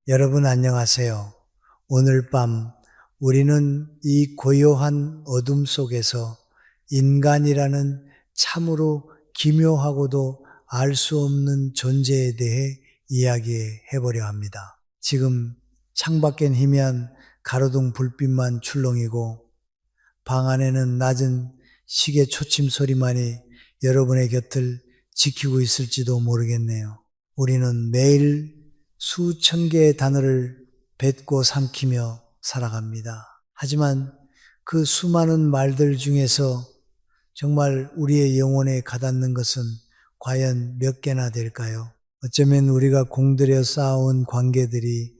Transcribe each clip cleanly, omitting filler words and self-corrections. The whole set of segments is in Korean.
여러분 안녕하세요. 오늘 밤 우리는 이 고요한 어둠 속에서 인간이라는 참으로 기묘하고도 알 수 없는 존재에 대해 이야기해 보려 합니다. 지금 창밖엔 희미한 가로등 불빛만 출렁이고 방 안에는 낮은 시계 초침 소리만이 여러분의 곁을 지키고 있을지도 모르겠네요. 우리는 매일 수천 개의 단어를 뱉고 삼키며 살아갑니다. 하지만 그 수많은 말들 중에서 정말 우리의 영혼에 가닿는 것은 과연 몇 개나 될까요? 어쩌면 우리가 공들여 쌓아온 관계들이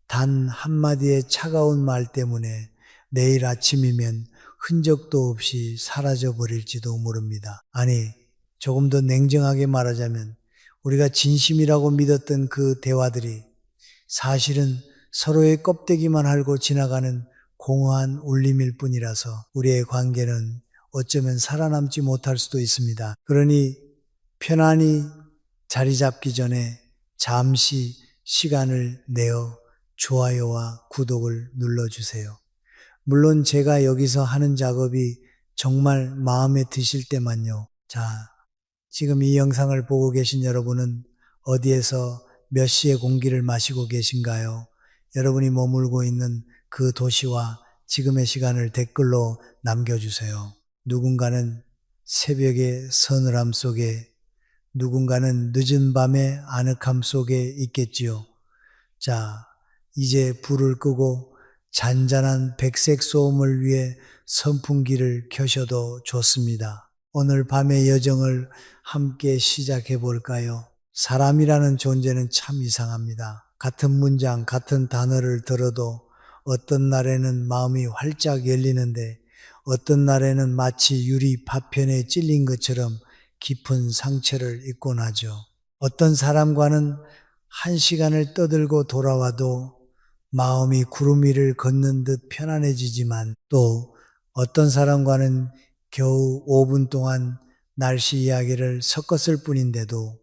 단 한마디의 차가운 말 때문에 내일 아침이면 흔적도 없이 사라져 버릴지도 모릅니다. 아니, 조금 더 냉정하게 말하자면 우리가 진심이라고 믿었던 그 대화들이 사실은 서로의 껍데기만 알고 지나가는 공허한 울림일 뿐이라서 우리의 관계는 어쩌면 살아남지 못할 수도 있습니다. 그러니 편안히 자리 잡기 전에 잠시 시간을 내어 좋아요와 구독을 눌러주세요. 물론 제가 여기서 하는 작업이 정말 마음에 드실 때만요. 자, 지금 이 영상을 보고 계신 여러분은 어디에서 몇 시에 공기를 마시고 계신가요? 여러분이 머물고 있는 그 도시와 지금의 시간을 댓글로 남겨주세요. 누군가는 새벽의 서늘함 속에, 누군가는 늦은 밤의 아늑함 속에 있겠지요. 자, 이제 불을 끄고 잔잔한 백색 소음을 위해 선풍기를 켜셔도 좋습니다. 오늘 밤의 여정을 함께 시작해 볼까요? 사람이라는 존재는 참 이상합니다. 같은 문장, 같은 단어를 들어도 어떤 날에는 마음이 활짝 열리는데 어떤 날에는 마치 유리 파편에 찔린 것처럼 깊은 상처를 입고 나죠. 어떤 사람과는 한 시간을 떠들고 돌아와도 마음이 구름 위를 걷는 듯 편안해지지만 또 어떤 사람과는 겨우 5분 동안 날씨 이야기를 섞었을 뿐인데도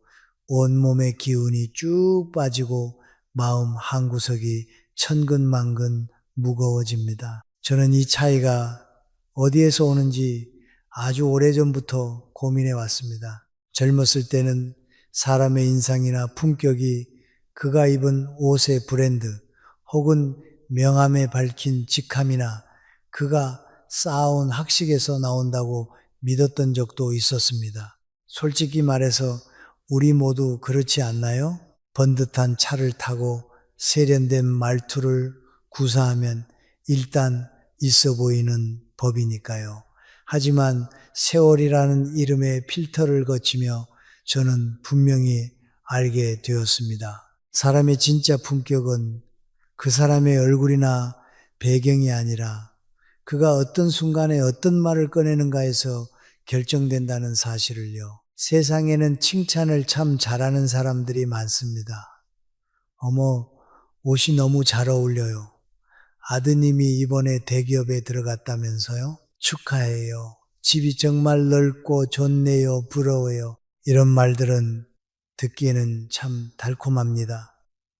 온몸의 기운이 쭉 빠지고 마음 한구석이 천근만근 무거워집니다. 저는 이 차이가 어디에서 오는지 아주 오래전부터 고민해 왔습니다. 젊었을 때는 사람의 인상이나 품격이 그가 입은 옷의 브랜드 혹은 명함에 밝힌 직함이나 그가 쌓아온 학식에서 나온다고 믿었던 적도 있었습니다. 솔직히 말해서 우리 모두 그렇지 않나요? 번듯한 차를 타고 세련된 말투를 구사하면 일단 있어 보이는 법이니까요. 하지만 세월이라는 이름의 필터를 거치며 저는 분명히 알게 되었습니다. 사람의 진짜 품격은 그 사람의 얼굴이나 배경이 아니라 그가 어떤 순간에 어떤 말을 꺼내는가에서 결정된다는 사실을요. 세상에는 칭찬을 참 잘하는 사람들이 많습니다. 어머, 옷이 너무 잘 어울려요. 아드님이 이번에 대기업에 들어갔다면서요? 축하해요. 집이 정말 넓고 좋네요. 부러워요. 이런 말들은 듣기에는 참 달콤합니다.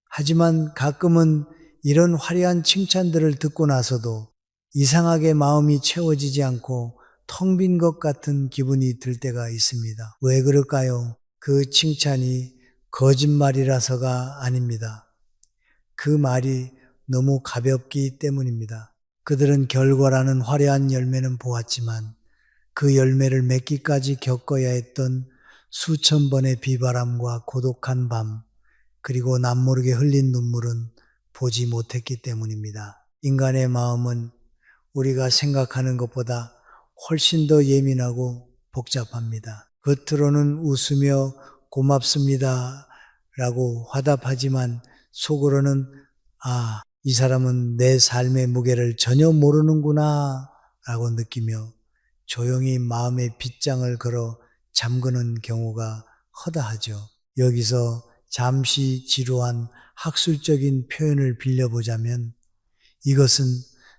하지만 가끔은 이런 화려한 칭찬들을 듣고 나서도 이상하게 마음이 채워지지 않고 텅 빈 것 같은 기분이 들 때가 있습니다. 왜 그럴까요? 그 칭찬이 거짓말이라서가 아닙니다. 그 말이 너무 가볍기 때문입니다. 그들은 결과라는 화려한 열매는 보았지만 그 열매를 맺기까지 겪어야 했던 수천 번의 비바람과 고독한 밤, 그리고 남모르게 흘린 눈물은 보지 못했기 때문입니다. 인간의 마음은 우리가 생각하는 것보다 훨씬 더 예민하고 복잡합니다. 겉으로는 웃으며 고맙습니다 라고 화답하지만 속으로는 이 사람은 내 삶의 무게를 전혀 모르는구나 라고 느끼며 조용히 마음의 빗장을 걸어 잠그는 경우가 허다하죠. 여기서 잠시 지루한 학술적인 표현을 빌려보자면 이것은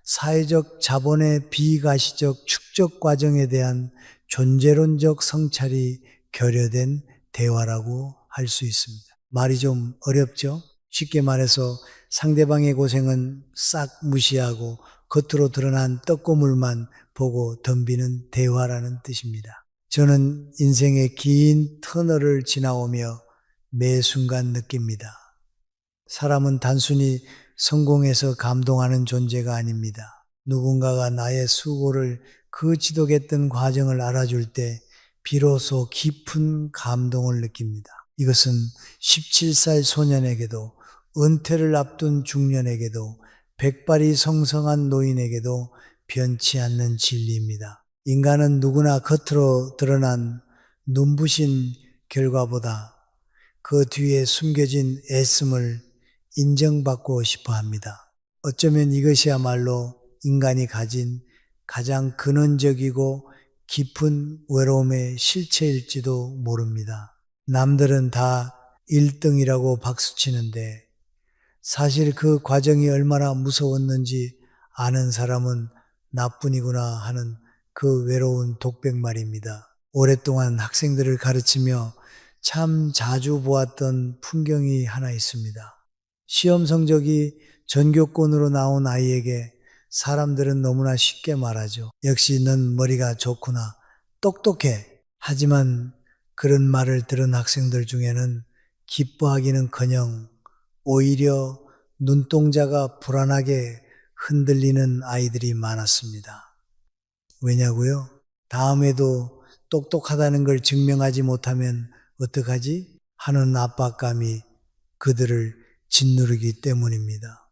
사회적 자본의 비가시적 축적 과정에 대한 존재론적 성찰이 결여된 대화라고 할 수 있습니다. 말이 좀 어렵죠? 쉽게 말해서 상대방의 고생은 싹 무시하고 겉으로 드러난 떡고물만 보고 덤비는 대화라는 뜻입니다. 저는 인생의 긴 터널을 지나오며 매 순간 느낍니다. 사람은 단순히 성공해서 감동하는 존재가 아닙니다. 누군가가 나의 수고를 그 지독했던 과정을 알아줄 때 비로소 깊은 감동을 느낍니다. 이것은 17살 소년에게도 은퇴를 앞둔 중년에게도 백발이 성성한 노인에게도 변치 않는 진리입니다. 인간은 누구나 겉으로 드러난 눈부신 결과보다 그 뒤에 숨겨진 애씀을 인정받고 싶어 합니다. 어쩌면 이것이야말로 인간이 가진 가장 근원적이고 깊은 외로움의 실체일지도 모릅니다. 남들은 다 1등이라고 박수치는데 사실 그 과정이 얼마나 무서웠는지 아는 사람은 나뿐이구나 하는 그 외로운 독백말입니다. 오랫동안 학생들을 가르치며 참 자주 보았던 풍경이 하나 있습니다. 시험 성적이 전교권으로 나온 아이에게 사람들은 너무나 쉽게 말하죠. 역시 넌 머리가 좋구나. 똑똑해. 하지만 그런 말을 들은 학생들 중에는 기뻐하기는커녕 오히려 눈동자가 불안하게 흔들리는 아이들이 많았습니다. 왜냐고요? 다음에도 똑똑하다는 걸 증명하지 못하면 어떡하지? 하는 압박감이 그들을 짓누르기 때문입니다.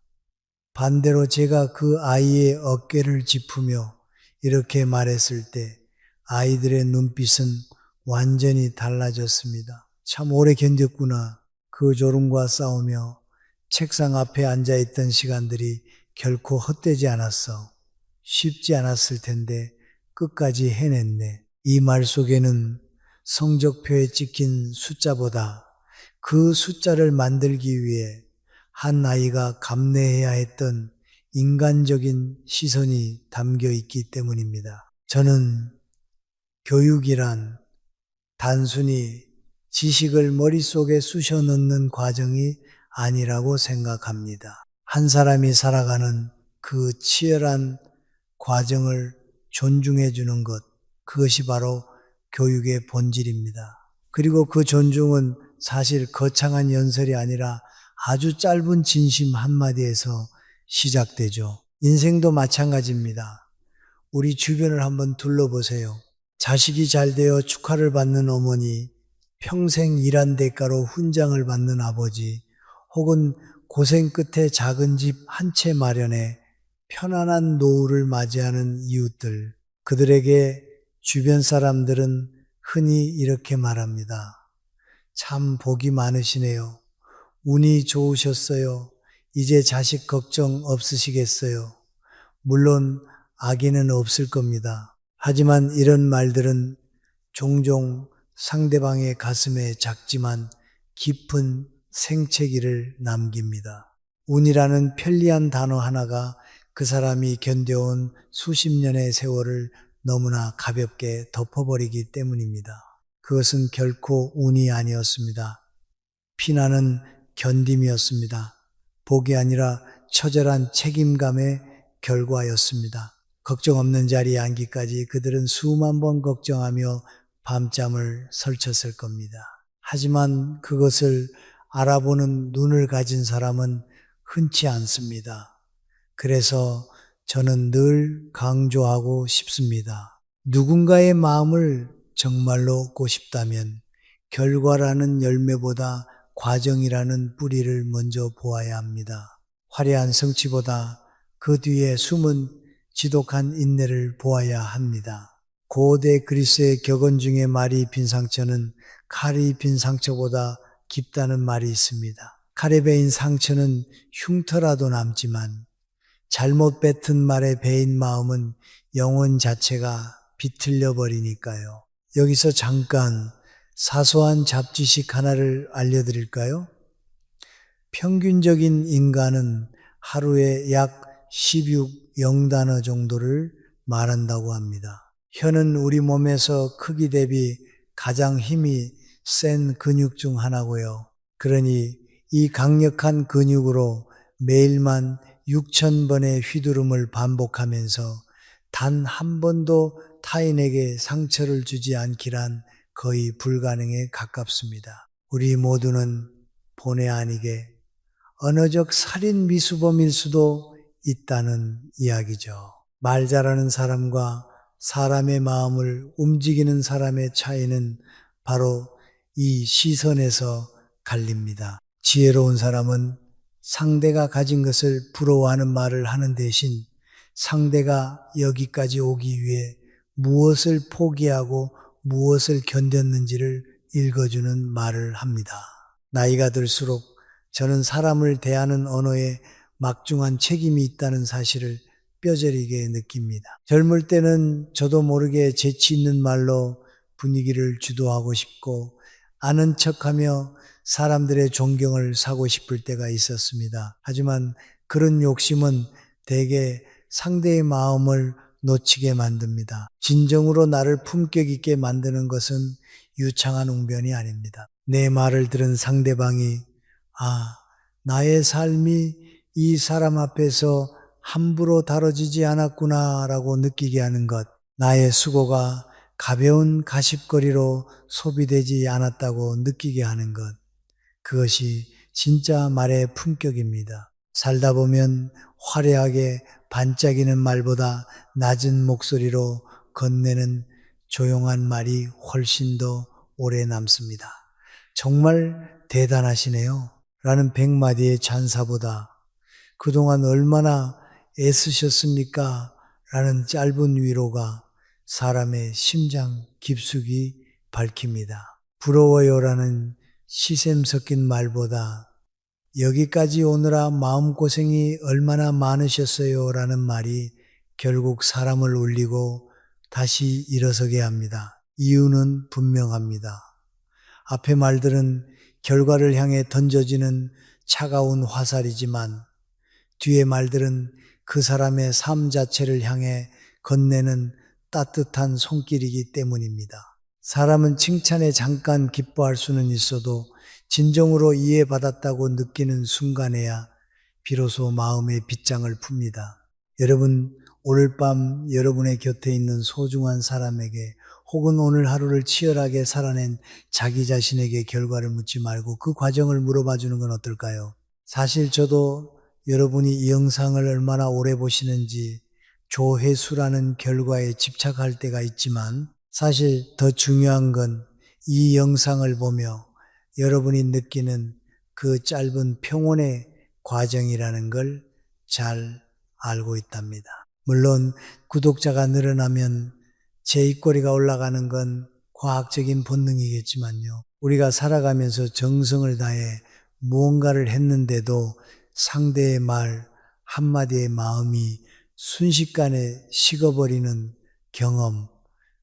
반대로 제가 그 아이의 어깨를 짚으며 이렇게 말했을 때 아이들의 눈빛은 완전히 달라졌습니다. 참 오래 견뎠구나. 그 졸음과 싸우며 책상 앞에 앉아있던 시간들이 결코 헛되지 않았어. 쉽지 않았을 텐데 끝까지 해냈네. 이 말 속에는 성적표에 찍힌 숫자보다 그 숫자를 만들기 위해 한 아이가 감내해야 했던 인간적인 시선이 담겨 있기 때문입니다. 저는 교육이란 단순히 지식을 머릿속에 쑤셔 넣는 과정이 아니라고 생각합니다. 한 사람이 살아가는 그 치열한 과정을 존중해 주는 것, 그것이 바로 교육의 본질입니다. 그리고 그 존중은 사실 거창한 연설이 아니라 아주 짧은 진심 한마디에서 시작되죠. 인생도 마찬가지입니다. 우리 주변을 한번 둘러보세요. 자식이 잘 되어 축하를 받는 어머니, 평생 일한 대가로 훈장을 받는 아버지, 혹은 고생 끝에 작은 집 한 채 마련해 편안한 노후를 맞이하는 이웃들, 그들에게 주변 사람들은 흔히 이렇게 말합니다. 참 복이 많으시네요. 운이 좋으셨어요. 이제 자식 걱정 없으시겠어요. 물론 아기는 없을 겁니다. 하지만 이런 말들은 종종 상대방의 가슴에 작지만 깊은 생채기를 남깁니다. 운이라는 편리한 단어 하나가 그 사람이 견뎌온 수십 년의 세월을 너무나 가볍게 덮어버리기 때문입니다. 그것은 결코 운이 아니었습니다. 피나는 견딤이었습니다. 복이 아니라 처절한 책임감의 결과였습니다. 걱정 없는 자리에 앉기까지 그들은 수만 번 걱정하며 밤잠을 설쳤을 겁니다. 하지만 그것을 알아보는 눈을 가진 사람은 흔치 않습니다. 그래서 저는 늘 강조하고 싶습니다. 누군가의 마음을 정말로 얻고 싶다면 결과라는 열매보다 과정이라는 뿌리를 먼저 보아야 합니다. 화려한 성취보다 그 뒤에 숨은 지독한 인내를 보아야 합니다. 고대 그리스의 격언 중에 말이 빈 상처는 칼이 빈 상처보다 깊다는 말이 있습니다. 칼에 베인 상처는 흉터라도 남지만 잘못 뱉은 말에 베인 마음은 영혼 자체가 비틀려 버리니까요. 여기서 잠깐 사소한 잡지식 하나를 알려드릴까요? 평균적인 인간은 하루에 약 16영단어 정도를 말한다고 합니다. 혀는 우리 몸에서 크기 대비 가장 힘이 센 근육 중 하나고요. 그러니 이 강력한 근육으로 매일만 6,000번의 휘두름을 반복하면서 단 한 번도 타인에게 상처를 주지 않기란 거의 불가능에 가깝습니다. 우리 모두는 본의 아니게 언어적 살인 미수범일 수도 있다는 이야기죠. 말 잘하는 사람과 사람의 마음을 움직이는 사람의 차이는 바로 이 시선에서 갈립니다. 지혜로운 사람은 상대가 가진 것을 부러워하는 말을 하는 대신 상대가 여기까지 오기 위해 무엇을 포기하고 무엇을 견뎠는지를 읽어주는 말을 합니다. 나이가 들수록 저는 사람을 대하는 언어에 막중한 책임이 있다는 사실을 뼈저리게 느낍니다. 젊을 때는 저도 모르게 재치 있는 말로 분위기를 주도하고 싶고 아는 척하며 사람들의 존경을 사고 싶을 때가 있었습니다. 하지만 그런 욕심은 대개 상대의 마음을 놓치게 만듭니다. 진정으로 나를 품격 있게 만드는 것은 유창한 웅변이 아닙니다. 내 말을 들은 상대방이 나의 삶이 이 사람 앞에서 함부로 다뤄지지 않았구나라고 느끼게 하는 것, 나의 수고가 가벼운 가십거리로 소비되지 않았다고 느끼게 하는 것, 그것이 진짜 말의 품격입니다. 살다 보면 화려하게 반짝이는 말보다 낮은 목소리로 건네는 조용한 말이 훨씬 더 오래 남습니다. 정말 대단하시네요. 라는 100마디의 찬사보다 그동안 얼마나 애쓰셨습니까? 라는 짧은 위로가 사람의 심장 깊숙이 밝힙니다. 부러워요라는 시샘 섞인 말보다 여기까지 오느라 마음고생이 얼마나 많으셨어요 라는 말이 결국 사람을 울리고 다시 일어서게 합니다. 이유는 분명합니다. 앞의 말들은 결과를 향해 던져지는 차가운 화살이지만 뒤의 말들은 그 사람의 삶 자체를 향해 건네는 따뜻한 손길이기 때문입니다. 사람은 칭찬에 잠깐 기뻐할 수는 있어도 진정으로 이해받았다고 느끼는 순간에야 비로소 마음의 빗장을 풉니다. 여러분, 오늘 밤 여러분의 곁에 있는 소중한 사람에게 혹은 오늘 하루를 치열하게 살아낸 자기 자신에게 결과를 묻지 말고 그 과정을 물어봐 주는 건 어떨까요? 사실 저도 여러분이 이 영상을 얼마나 오래 보시는지 조회수라는 결과에 집착할 때가 있지만 사실 더 중요한 건 이 영상을 보며 여러분이 느끼는 그 짧은 평온의 과정이라는 걸 잘 알고 있답니다. 물론 구독자가 늘어나면 제 입꼬리가 올라가는 건 과학적인 본능이겠지만요. 우리가 살아가면서 정성을 다해 무언가를 했는데도 상대의 말 한마디의 마음이 순식간에 식어버리는 경험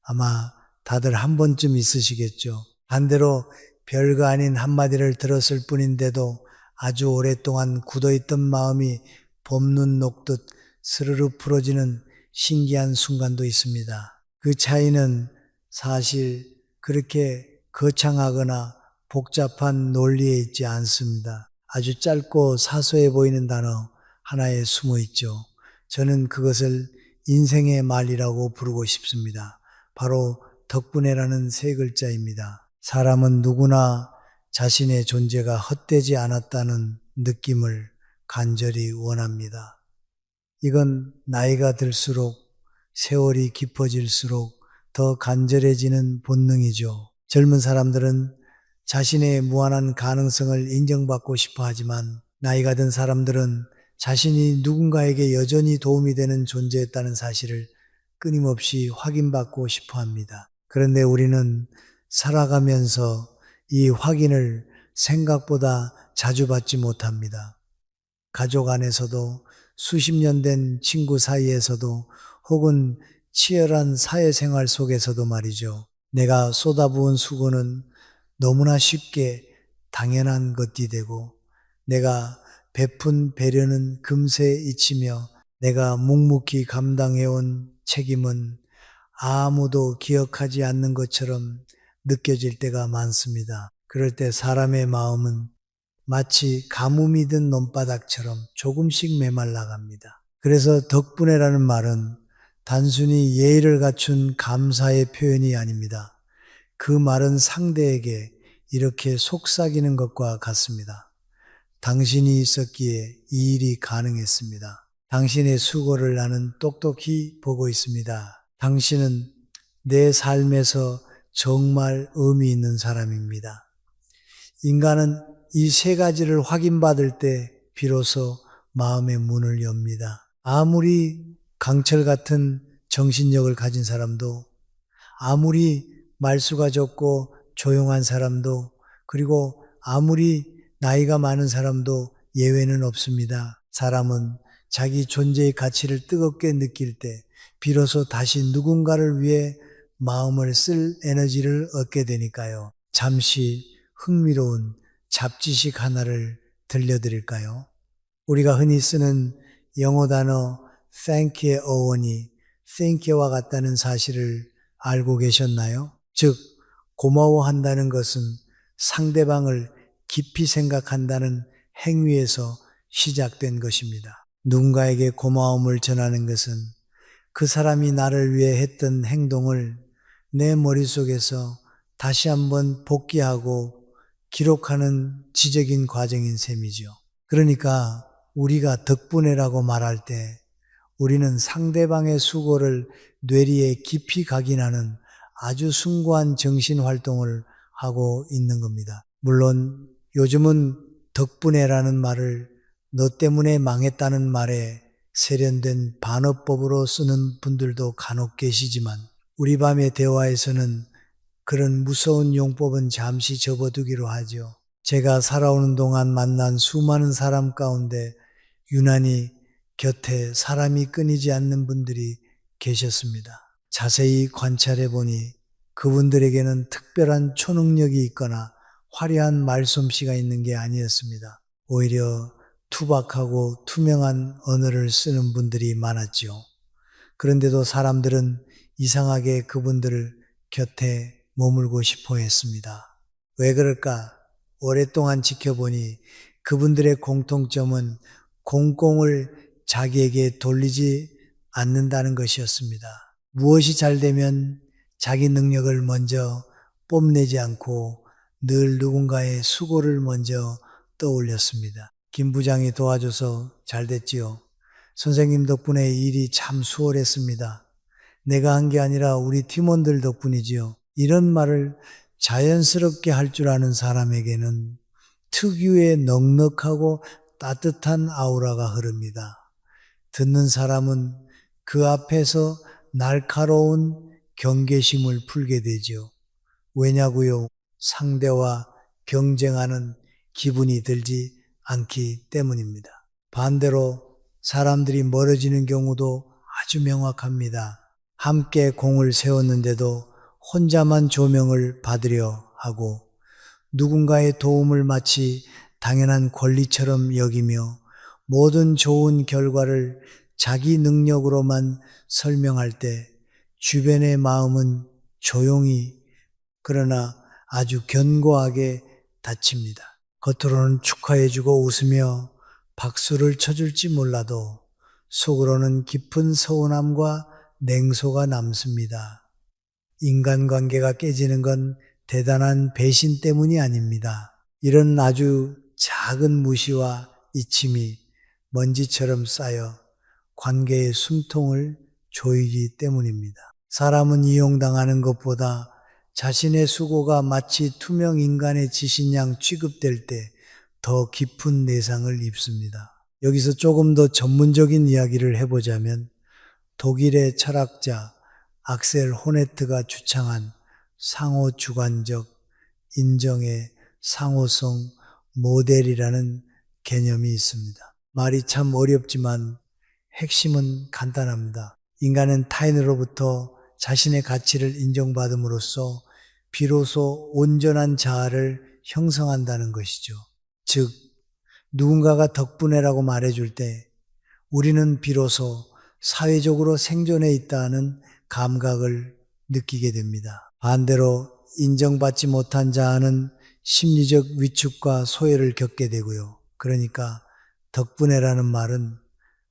아마 다들 한 번쯤 있으시겠죠. 반대로 별거 아닌 한마디를 들었을 뿐인데도 아주 오랫동안 굳어있던 마음이 봄눈 녹듯 스르르 풀어지는 신기한 순간도 있습니다. 그 차이는 사실 그렇게 거창하거나 복잡한 논리에 있지 않습니다. 아주 짧고 사소해 보이는 단어 하나에 숨어 있죠. 저는 그것을 인생의 말이라고 부르고 싶습니다. 바로 덕분에라는 세 글자입니다. 사람은 누구나 자신의 존재가 헛되지 않았다는 느낌을 간절히 원합니다. 이건 나이가 들수록 세월이 깊어질수록 더 간절해지는 본능이죠. 젊은 사람들은 자신의 무한한 가능성을 인정받고 싶어 하지만 나이가 든 사람들은 자신이 누군가에게 여전히 도움이 되는 존재였다는 사실을 끊임없이 확인받고 싶어 합니다. 그런데 우리는 살아가면서 이 확인을 생각보다 자주 받지 못합니다. 가족 안에서도 수십 년 된 친구 사이에서도 혹은 치열한 사회생활 속에서도 말이죠. 내가 쏟아부은 수고는 너무나 쉽게 당연한 것이 되고 내가 베푼 배려는 금세 잊히며 내가 묵묵히 감당해온 책임은 아무도 기억하지 않는 것처럼 느껴질 때가 많습니다. 그럴 때 사람의 마음은 마치 가뭄이 든 논바닥처럼 조금씩 메말라갑니다. 그래서 덕분에라는 말은 단순히 예의를 갖춘 감사의 표현이 아닙니다. 그 말은 상대에게 이렇게 속삭이는 것과 같습니다. 당신이 있었기에 이 일이 가능했습니다. 당신의 수고를 나는 똑똑히 보고 있습니다. 당신은 내 삶에서 정말 의미 있는 사람입니다. 인간은 이 세 가지를 확인받을 때 비로소 마음의 문을 엽니다. 아무리 강철 같은 정신력을 가진 사람도, 아무리 말수가 적고 조용한 사람도, 그리고 아무리 나이가 많은 사람도 예외는 없습니다. 사람은 자기 존재의 가치를 뜨겁게 느낄 때 비로소 다시 누군가를 위해 마음을 쓸 에너지를 얻게 되니까요. 잠시 흥미로운 잡지식 하나를 들려드릴까요? 우리가 흔히 쓰는 영어 단어 thank의 어원이 think와 같다는 사실을 알고 계셨나요? 즉, 고마워한다는 것은 상대방을 깊이 생각한다는 행위에서 시작된 것입니다. 누군가에게 고마움을 전하는 것은 그 사람이 나를 위해 했던 행동을 내 머릿속에서 다시 한번 복기하고 기록하는 지적인 과정인 셈이죠. 그러니까 우리가 덕분에라고 말할 때 우리는 상대방의 수고를 뇌리에 깊이 각인하는 아주 숭고한 정신활동을 하고 있는 겁니다. 물론 요즘은 덕분에라는 말을 너 때문에 망했다는 말에 세련된 반어법으로 쓰는 분들도 간혹 계시지만 우리 밤의 대화에서는 그런 무서운 용법은 잠시 접어두기로 하죠. 제가 살아오는 동안 만난 수많은 사람 가운데 유난히 곁에 사람이 끊이지 않는 분들이 계셨습니다. 자세히 관찰해 보니 그분들에게는 특별한 초능력이 있거나 화려한 말솜씨가 있는 게 아니었습니다. 오히려 투박하고 투명한 언어를 쓰는 분들이 많았죠. 그런데도 사람들은 이상하게 그분들을 곁에 머물고 싶어 했습니다. 왜 그럴까? 오랫동안 지켜보니 그분들의 공통점은 공공을 자기에게 돌리지 않는다는 것이었습니다. 무엇이 잘 되면 자기 능력을 먼저 뽐내지 않고 늘 누군가의 수고를 먼저 떠올렸습니다. 김 부장이 도와줘서 잘 됐지요. 선생님 덕분에 일이 참 수월했습니다. 내가 한 게 아니라 우리 팀원들 덕분이지요. 이런 말을 자연스럽게 할 줄 아는 사람에게는 특유의 넉넉하고 따뜻한 아우라가 흐릅니다. 듣는 사람은 그 앞에서 날카로운 경계심을 풀게 되죠. 왜냐고요? 상대와 경쟁하는 기분이 들지 않기 때문입니다. 반대로 사람들이 멀어지는 경우도 아주 명확합니다. 함께 공을 세웠는데도 혼자만 조명을 받으려 하고 누군가의 도움을 마치 당연한 권리처럼 여기며 모든 좋은 결과를 자기 능력으로만 설명할 때 주변의 마음은 조용히 그러나 아주 견고하게 다칩니다. 겉으로는 축하해주고 웃으며 박수를 쳐줄지 몰라도 속으로는 깊은 서운함과 냉소가 남습니다. 인간관계가 깨지는 건 대단한 배신 때문이 아닙니다. 이런 아주 작은 무시와 이침이 먼지처럼 쌓여 관계의 숨통을 조이기 때문입니다. 사람은 이용당하는 것보다 자신의 수고가 마치 투명 인간의 지신양 취급될 때 더 깊은 내상을 입습니다. 여기서 조금 더 전문적인 이야기를 해보자면 독일의 철학자 악셀 호네트가 주창한 상호주관적 인정의 상호성 모델이라는 개념이 있습니다. 말이 참 어렵지만 핵심은 간단합니다. 인간은 타인으로부터 자신의 가치를 인정받음으로써 비로소 온전한 자아를 형성한다는 것이죠. 즉, 누군가가 덕분에라고 말해줄 때 우리는 비로소 사회적으로 생존해 있다는 감각을 느끼게 됩니다. 반대로 인정받지 못한 자아는 심리적 위축과 소외를 겪게 되고요. 그러니까 덕분에라는 말은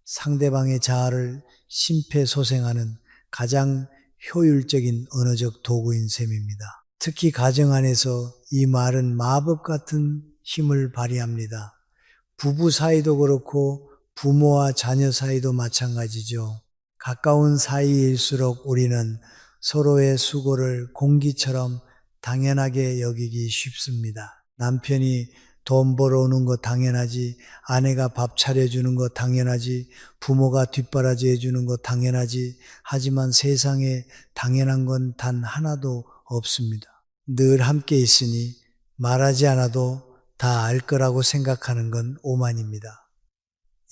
상대방의 자아를 심폐소생하는 가장 효율적인 언어적 도구인 셈입니다. 특히 가정 안에서 이 말은 마법 같은 힘을 발휘합니다. 부부 사이도 그렇고 부모와 자녀 사이도 마찬가지죠. 가까운 사이일수록 우리는 서로의 수고를 공기처럼 당연하게 여기기 쉽습니다. 남편이 돈 벌어오는 거 당연하지, 아내가 밥 차려주는 거 당연하지, 부모가 뒷바라지 해주는 거 당연하지, 하지만 세상에 당연한 건 단 하나도 없습니다. 늘 함께 있으니 말하지 않아도 다 알 거라고 생각하는 건 오만입니다.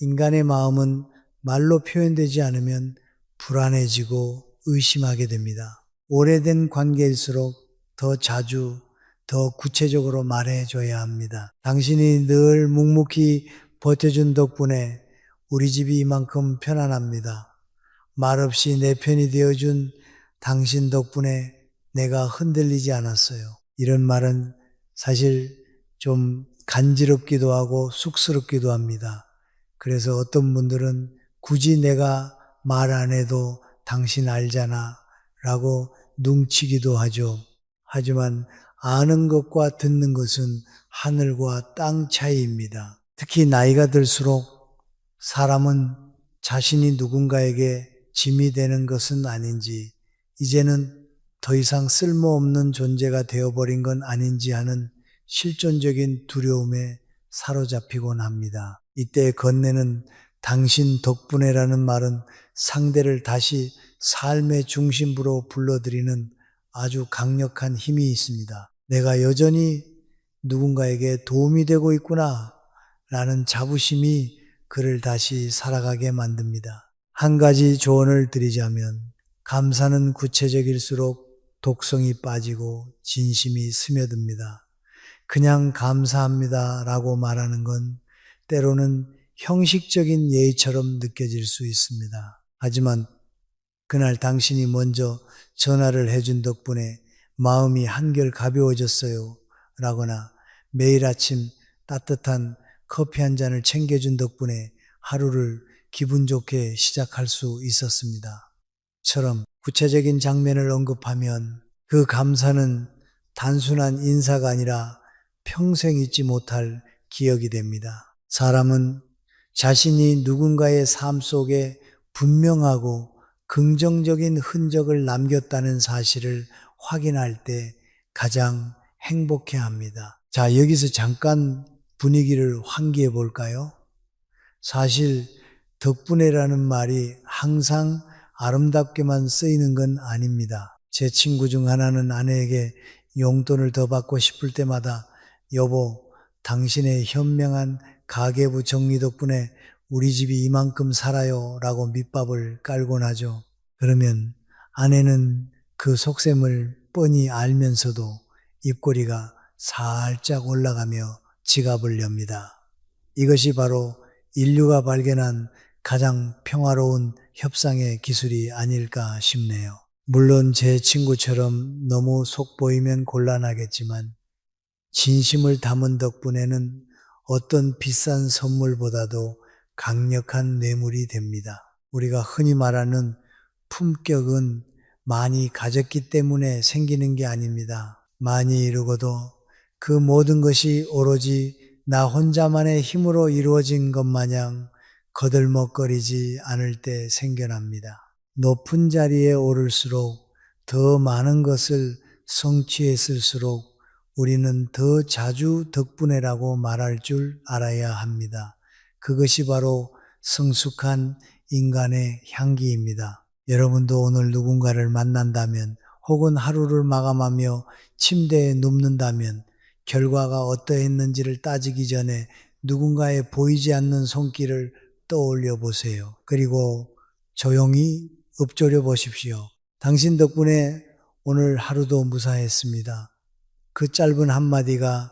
인간의 마음은 말로 표현되지 않으면 불안해지고 의심하게 됩니다. 오래된 관계일수록 더 자주, 더 구체적으로 말해줘야 합니다. 당신이 늘 묵묵히 버텨준 덕분에 우리 집이 이만큼 편안합니다. 말없이 내 편이 되어준 당신 덕분에 내가 흔들리지 않았어요. 이런 말은 사실 좀 간지럽기도 하고 쑥스럽기도 합니다. 그래서 어떤 분들은 굳이 내가 말 안 해도 당신 알잖아 라고 눈치기도 하죠. 하지만 아는 것과 듣는 것은 하늘과 땅 차이입니다. 특히 나이가 들수록 사람은 자신이 누군가에게 짐이 되는 것은 아닌지, 이제는 더 이상 쓸모없는 존재가 되어버린 건 아닌지 하는 실존적인 두려움에 사로잡히곤 합니다. 이때 건네는 당신 덕분에라는 말은 상대를 다시 삶의 중심부로 불러들이는 아주 강력한 힘이 있습니다. 내가 여전히 누군가에게 도움이 되고 있구나 라는 자부심이 그를 다시 살아가게 만듭니다. 한 가지 조언을 드리자면 감사는 구체적일수록 독성이 빠지고 진심이 스며듭니다. 그냥 감사합니다 라고 말하는 건 때로는 형식적인 예의처럼 느껴질 수 있습니다. 하지만 그날 당신이 먼저 전화를 해준 덕분에 마음이 한결 가벼워졌어요 라거나 매일 아침 따뜻한 커피 한 잔을 챙겨준 덕분에 하루를 기분 좋게 시작할 수 있었습니다. 처럼 구체적인 장면을 언급하면 그 감사는 단순한 인사가 아니라 평생 잊지 못할 기억이 됩니다. 사람은 자신이 누군가의 삶 속에 분명하고 긍정적인 흔적을 남겼다는 사실을 확인할 때 가장 행복해 합니다. 자, 여기서 잠깐 분위기를 환기해 볼까요? 사실 덕분에라는 말이 항상 아름답게만 쓰이는 건 아닙니다. 제 친구 중 하나는 아내에게 용돈을 더 받고 싶을 때마다 여보, 당신의 현명한 가계부 정리 덕분에 우리 집이 이만큼 살아요 라고 밑밥을 깔곤 하죠. 그러면 아내는 그 속셈을 뻔히 알면서도 입꼬리가 살짝 올라가며 지갑을 엽니다. 이것이 바로 인류가 발견한 가장 평화로운 협상의 기술이 아닐까 싶네요. 물론 제 친구처럼 너무 속 보이면 곤란하겠지만 진심을 담은 덕분에는 어떤 비싼 선물보다도 강력한 뇌물이 됩니다. 우리가 흔히 말하는 품격은 많이 가졌기 때문에 생기는 게 아닙니다. 많이 이루고도 그 모든 것이 오로지 나 혼자만의 힘으로 이루어진 것 마냥 거들먹거리지 않을 때 생겨납니다. 높은 자리에 오를수록 더 많은 것을 성취했을수록 우리는 더 자주 덕분에라고 말할 줄 알아야 합니다. 그것이 바로 성숙한 인간의 향기입니다. 여러분도 오늘 누군가를 만난다면 혹은 하루를 마감하며 침대에 눕는다면 결과가 어떠했는지를 따지기 전에 누군가의 보이지 않는 손길을 떠올려 보세요. 그리고 조용히 읊조려 보십시오. 당신 덕분에 오늘 하루도 무사했습니다. 그 짧은 한마디가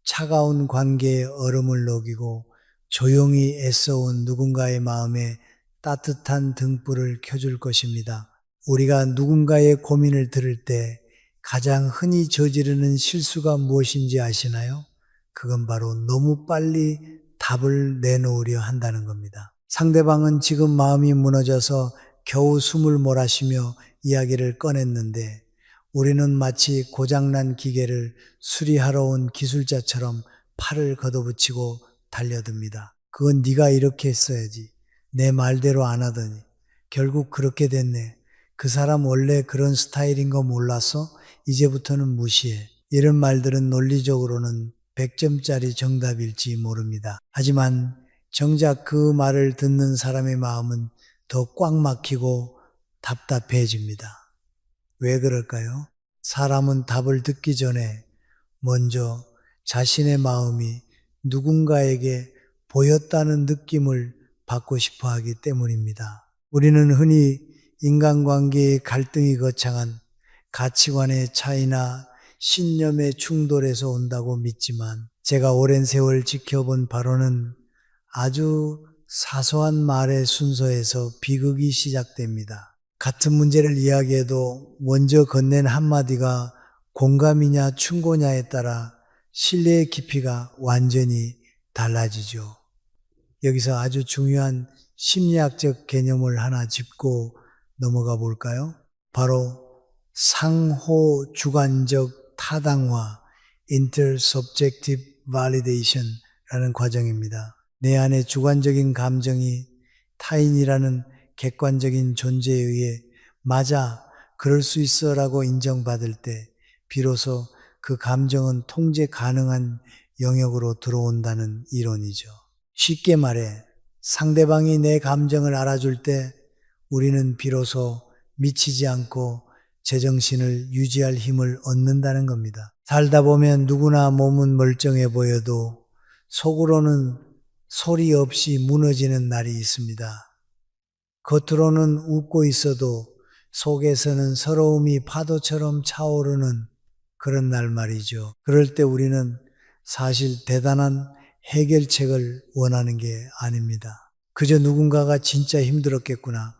차가운 관계의 얼음을 녹이고 조용히 애써온 누군가의 마음에 따뜻한 등불을 켜줄 것입니다. 우리가 누군가의 고민을 들을 때 가장 흔히 저지르는 실수가 무엇인지 아시나요? 그건 바로 너무 빨리 답을 내놓으려 한다는 겁니다. 상대방은 지금 마음이 무너져서 겨우 숨을 몰아쉬며 이야기를 꺼냈는데 우리는 마치 고장난 기계를 수리하러 온 기술자처럼 팔을 걷어붙이고 달려듭니다. 그건 네가 이렇게 했어야지. 내 말대로 안 하더니 결국 그렇게 됐네. 그 사람 원래 그런 스타일인 거 몰랐어? 이제부터는 무시해. 이런 말들은 논리적으로는 100점짜리 정답일지 모릅니다. 하지만 정작 그 말을 듣는 사람의 마음은 더 꽉 막히고 답답해집니다. 왜 그럴까요? 사람은 답을 듣기 전에 먼저 자신의 마음이 누군가에게 보였다는 느낌을 받고 싶어 하기 때문입니다. 우리는 흔히 인간관계의 갈등이 거창한 가치관의 차이나 신념의 충돌에서 온다고 믿지만 제가 오랜 세월 지켜본 바로는 아주 사소한 말의 순서에서 비극이 시작됩니다. 같은 문제를 이야기해도 먼저 건넨 한마디가 공감이냐 충고냐에 따라 신뢰의 깊이가 완전히 달라지죠. 여기서 아주 중요한 심리학적 개념을 하나 짚고 넘어가 볼까요? 바로 상호 주관적 타당화, intersubjective validation라는 과정입니다. 내 안에 주관적인 감정이 타인이라는 객관적인 존재에 의해 맞아, 그럴 수 있어 라고 인정받을 때 비로소 그 감정은 통제 가능한 영역으로 들어온다는 이론이죠. 쉽게 말해 상대방이 내 감정을 알아줄 때 우리는 비로소 미치지 않고 제정신을 유지할 힘을 얻는다는 겁니다. 살다 보면 누구나 몸은 멀쩡해 보여도 속으로는 소리 없이 무너지는 날이 있습니다. 겉으로는 웃고 있어도 속에서는 서러움이 파도처럼 차오르는 그런 날 말이죠. 그럴 때 우리는 사실 대단한 해결책을 원하는 게 아닙니다. 그저 누군가가 진짜 힘들었겠구나.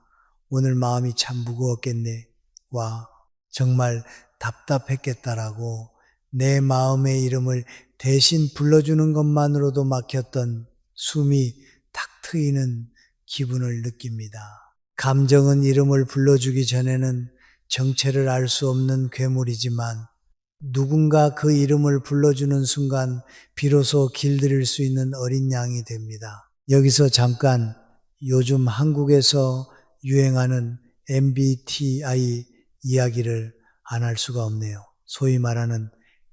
오늘 마음이 참 무거웠겠네. 와, 정말 답답했겠다라고 내 마음의 이름을 대신 불러주는 것만으로도 막혔던 숨이 탁 트이는 기분을 느낍니다. 감정은 이름을 불러주기 전에는 정체를 알 수 없는 괴물이지만 누군가 그 이름을 불러주는 순간 비로소 길들일 수 있는 어린 양이 됩니다. 여기서 잠깐 요즘 한국에서 유행하는 MBTI 이야기를 안 할 수가 없네요. 소위 말하는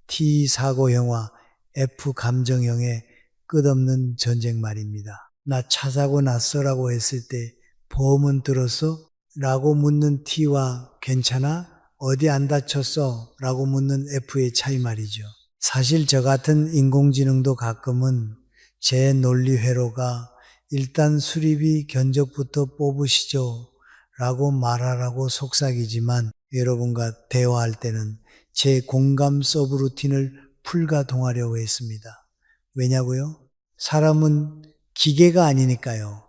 T 사고형과 F 감정형의 끝없는 전쟁 말입니다. 나 차 사고 났어라고 했을 때 보험은 들었어? 라고 묻는 T와 괜찮아? 어디 안 다쳤어? 라고 묻는 F의 차이 말이죠. 사실 저 같은 인공지능도 가끔은 제 논리 회로가 일단 수리비 견적부터 뽑으시죠 라고 말하라고 속삭이지만 여러분과 대화할 때는 제 공감 서브루틴을 풀가동하려고 했습니다. 왜냐고요? 사람은 기계가 아니니까요.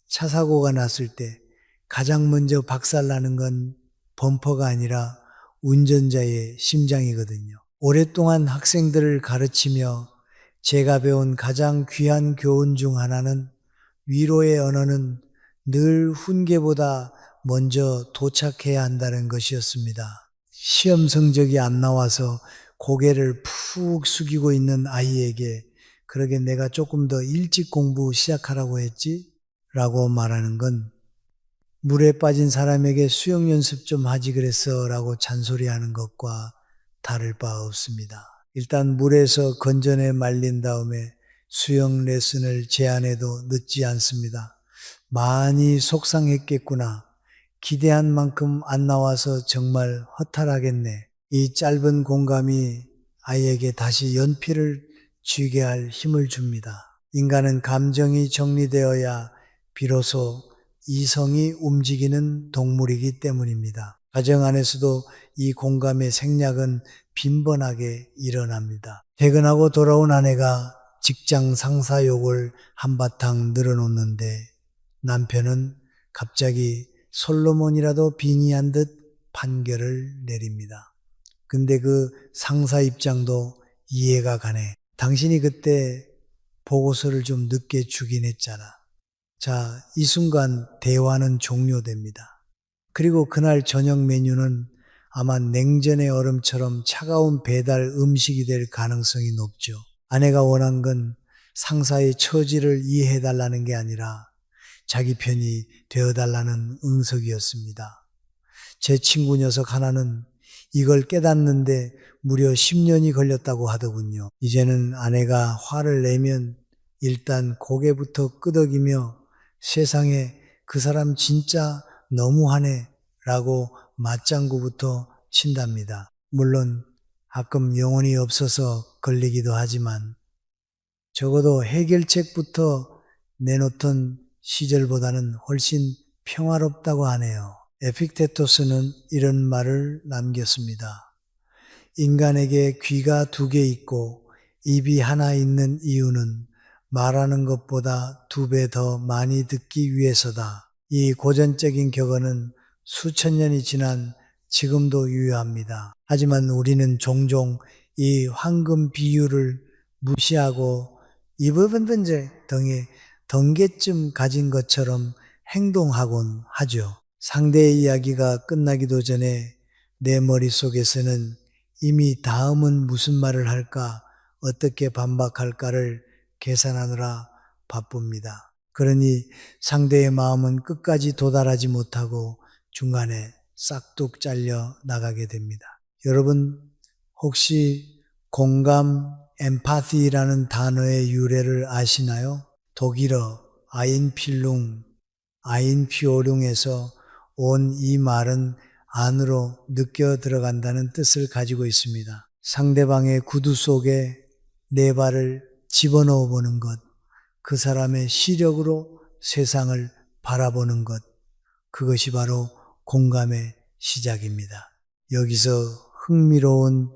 차 사고가 났을 때 가장 먼저 박살나는 건 범퍼가 아니라 운전자의 심장이거든요. 오랫동안 학생들을 가르치며 제가 배운 가장 귀한 교훈 중 하나는 위로의 언어는 늘 훈계보다 먼저 도착해야 한다는 것이었습니다. 시험 성적이 안 나와서 고개를 푹 숙이고 있는 아이에게 그러게 내가 조금 더 일찍 공부 시작하라고 했지? 라고 말하는 건 물에 빠진 사람에게 수영 연습 좀 하지 그랬어 라고 잔소리하는 것과 다를 바 없습니다. 일단 물에서 건져내 말린 다음에 수영 레슨을 제안해도 늦지 않습니다. 많이 속상했겠구나. 기대한 만큼 안 나와서 정말 허탈하겠네. 이 짧은 공감이 아이에게 다시 연필을 쥐게 할 힘을 줍니다. 인간은 감정이 정리되어야 비로소 이성이 움직이는 동물이기 때문입니다. 가정 안에서도 이 공감의 생략은 빈번하게 일어납니다. 퇴근하고 돌아온 아내가 직장 상사 욕을 한바탕 늘어놓는데 남편은 갑자기 솔로몬이라도 빙의한 듯 판결을 내립니다. 근데 그 상사 입장도 이해가 가네. 당신이 그때 보고서를 좀 늦게 주긴 했잖아. 자, 이 순간 대화는 종료됩니다. 그리고 그날 저녁 메뉴는 아마 냉전의 얼음처럼 차가운 배달 음식이 될 가능성이 높죠. 아내가 원한 건 상사의 처지를 이해해달라는 게 아니라 자기 편이 되어달라는 응석이었습니다. 제 친구 녀석 하나는 이걸 깨닫는데 무려 10년이 걸렸다고 하더군요. 이제는 아내가 화를 내면 일단 고개부터 끄덕이며 세상에 그 사람 진짜 너무하네 라고 맞장구부터 친답니다. 물론 가끔 영혼이 없어서 걸리기도 하지만 적어도 해결책부터 내놓던 시절보다는 훨씬 평화롭다고 하네요. 에픽테토스는 이런 말을 남겼습니다. 인간에게 귀가 2개 있고 입이 하나 있는 이유는 말하는 것보다 2배 더 많이 듣기 위해서다. 이 고전적인 격언은 수천 년이 지난 지금도 유효합니다. 하지만 우리는 종종 이 황금 비유를 무시하고 이 부분은 이제 덩개쯤 가진 것처럼 행동하곤 하죠. 상대의 이야기가 끝나기도 전에 내 머릿속에서는 이미 다음은 무슨 말을 할까, 어떻게 반박할까를 계산하느라 바쁩니다. 그러니 상대의 마음은 끝까지 도달하지 못하고 중간에 싹둑 잘려 나가게 됩니다. 여러분 혹시 공감, 엠파티라는 단어의 유래를 아시나요? 독일어 아인필룽, 아인피오룽에서 온 이 말은 안으로 느껴 들어간다는 뜻을 가지고 있습니다. 상대방의 구두 속에 내 발을 집어넣어 보는 것, 그 사람의 시력으로 세상을 바라보는 것, 그것이 바로 공감의 시작입니다. 여기서 흥미로운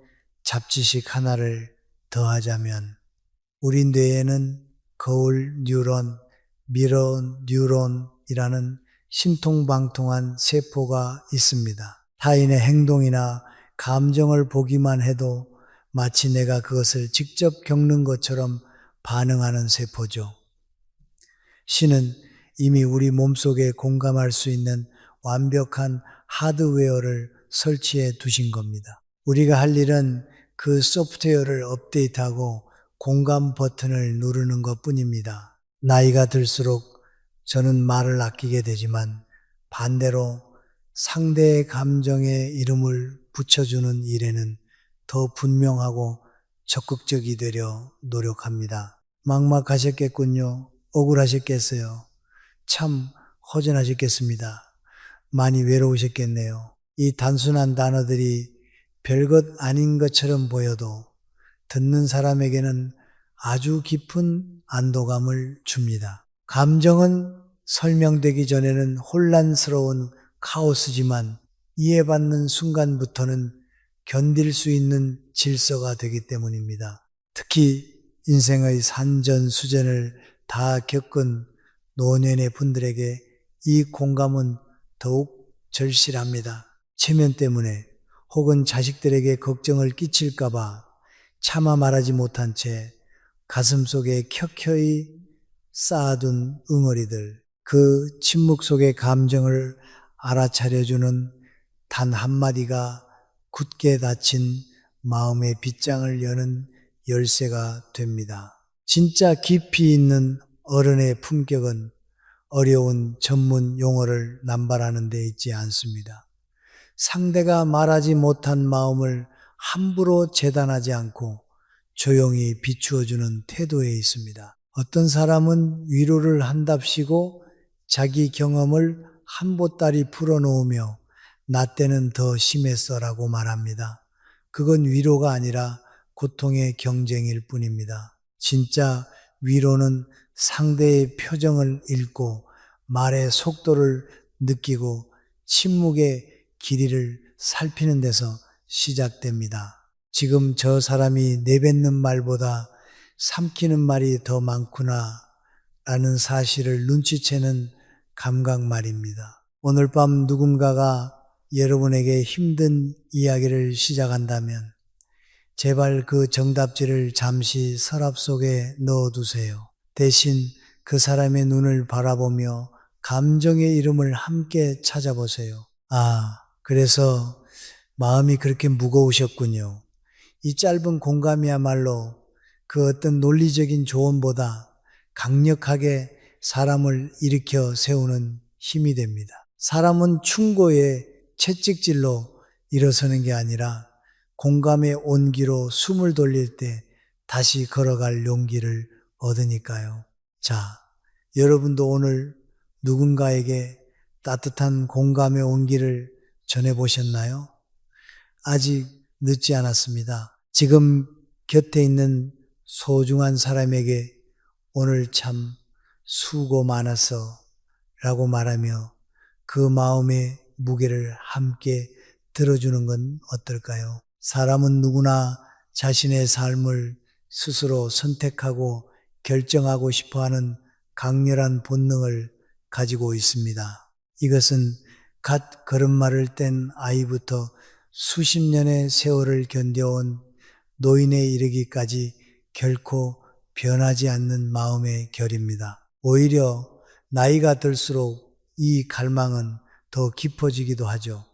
잡지식 하나를 더하자면 우리 뇌에는 거울 뉴런, 미러 뉴런이라는 신통방통한 세포가 있습니다. 타인의 행동이나 감정을 보기만 해도 마치 내가 그것을 직접 겪는 것처럼 반응하는 세포죠. 신은 이미 우리 몸속에 공감할 수 있는 완벽한 하드웨어를 설치해 두신 겁니다. 우리가 할 일은 그 소프트웨어를 업데이트하고 공감 버튼을 누르는 것 뿐입니다. 나이가 들수록 저는 말을 아끼게 되지만 반대로 상대의 감정에 이름을 붙여주는 일에는 더 분명하고 적극적이 되려 노력합니다. 막막하셨겠군요. 억울하셨겠어요. 참 허전하셨겠습니다. 많이 외로우셨겠네요. 이 단순한 단어들이 별것 아닌 것처럼 보여도 듣는 사람에게는 아주 깊은 안도감을 줍니다. 감정은 설명되기 전에는 혼란스러운 카오스지만 이해받는 순간부터는 견딜 수 있는 질서가 되기 때문입니다. 특히 인생의 산전수전을 다 겪은 노년의 분들에게 이 공감은 더욱 절실합니다. 체면 때문에 혹은 자식들에게 걱정을 끼칠까봐 차마 말하지 못한 채 가슴속에 켜켜이 쌓아둔 응어리들, 그 침묵 속의 감정을 알아차려주는 단 한마디가 굳게 닫힌 마음의 빗장을 여는 열쇠가 됩니다. 진짜 깊이 있는 어른의 품격은 어려운 전문 용어를 남발하는 데 있지 않습니다. 상대가 말하지 못한 마음을 함부로 재단하지 않고 조용히 비추어주는 태도에 있습니다. 어떤 사람은 위로를 한답시고 자기 경험을 한 보따리 풀어놓으며 나 때는 더 심했어라고 말합니다. 그건 위로가 아니라 고통의 경쟁일 뿐입니다. 진짜 위로는 상대의 표정을 읽고 말의 속도를 느끼고 침묵의 길이를 살피는 데서 시작됩니다. 지금 저 사람이 내뱉는 말보다 삼키는 말이 더 많구나 라는 사실을 눈치채는 감각 말입니다. 오늘 밤 누군가가 여러분에게 힘든 이야기를 시작한다면 제발 그 정답지를 잠시 서랍 속에 넣어두세요. 대신 그 사람의 눈을 바라보며 감정의 이름을 함께 찾아보세요. 그래서 마음이 그렇게 무거우셨군요. 이 짧은 공감이야말로 그 어떤 논리적인 조언보다 강력하게 사람을 일으켜 세우는 힘이 됩니다. 사람은 충고에 채찍질로 일어서는 게 아니라 공감의 온기로 숨을 돌릴 때 다시 걸어갈 용기를 얻으니까요. 자, 여러분도 오늘 누군가에게 따뜻한 공감의 온기를 전해보셨나요? 아직 늦지 않았습니다. 지금 곁에 있는 소중한 사람에게 오늘 참 수고 많았어 라고 말하며 그 마음의 무게를 함께 들어주는 건 어떨까요? 사람은 누구나 자신의 삶을 스스로 선택하고 결정하고 싶어하는 강렬한 본능을 가지고 있습니다. 이것은 갓 걸음마를 뗀 아이부터 수십 년의 세월을 견뎌온 노인에 이르기까지 결코 변하지 않는 마음의 결입니다. 오히려 나이가 들수록 이 갈망은 더 깊어지기도 하죠.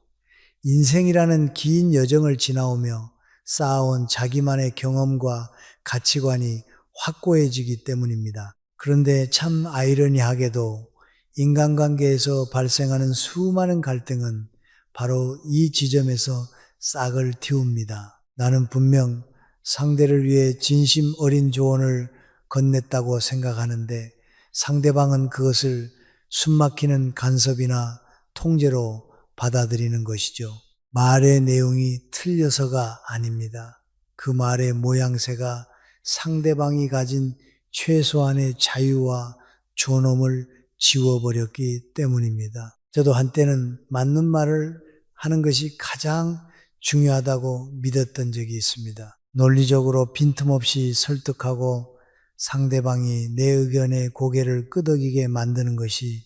인생이라는 긴 여정을 지나오며 쌓아온 자기만의 경험과 가치관이 확고해지기 때문입니다. 그런데 참 아이러니하게도 인간관계에서 발생하는 수많은 갈등은 바로 이 지점에서 싹을 틔웁니다. 나는 분명 상대를 위해 진심 어린 조언을 건넸다고 생각하는데 상대방은 그것을 숨막히는 간섭이나 통제로 받아들이는 것이죠. 말의 내용이 틀려서가 아닙니다. 그 말의 모양새가 상대방이 가진 최소한의 자유와 존엄을 지워버렸기 때문입니다. 저도 한때는 맞는 말을 하는 것이 가장 중요하다고 믿었던 적이 있습니다. 논리적으로 빈틈없이 설득하고 상대방이 내 의견에 고개를 끄덕이게 만드는 것이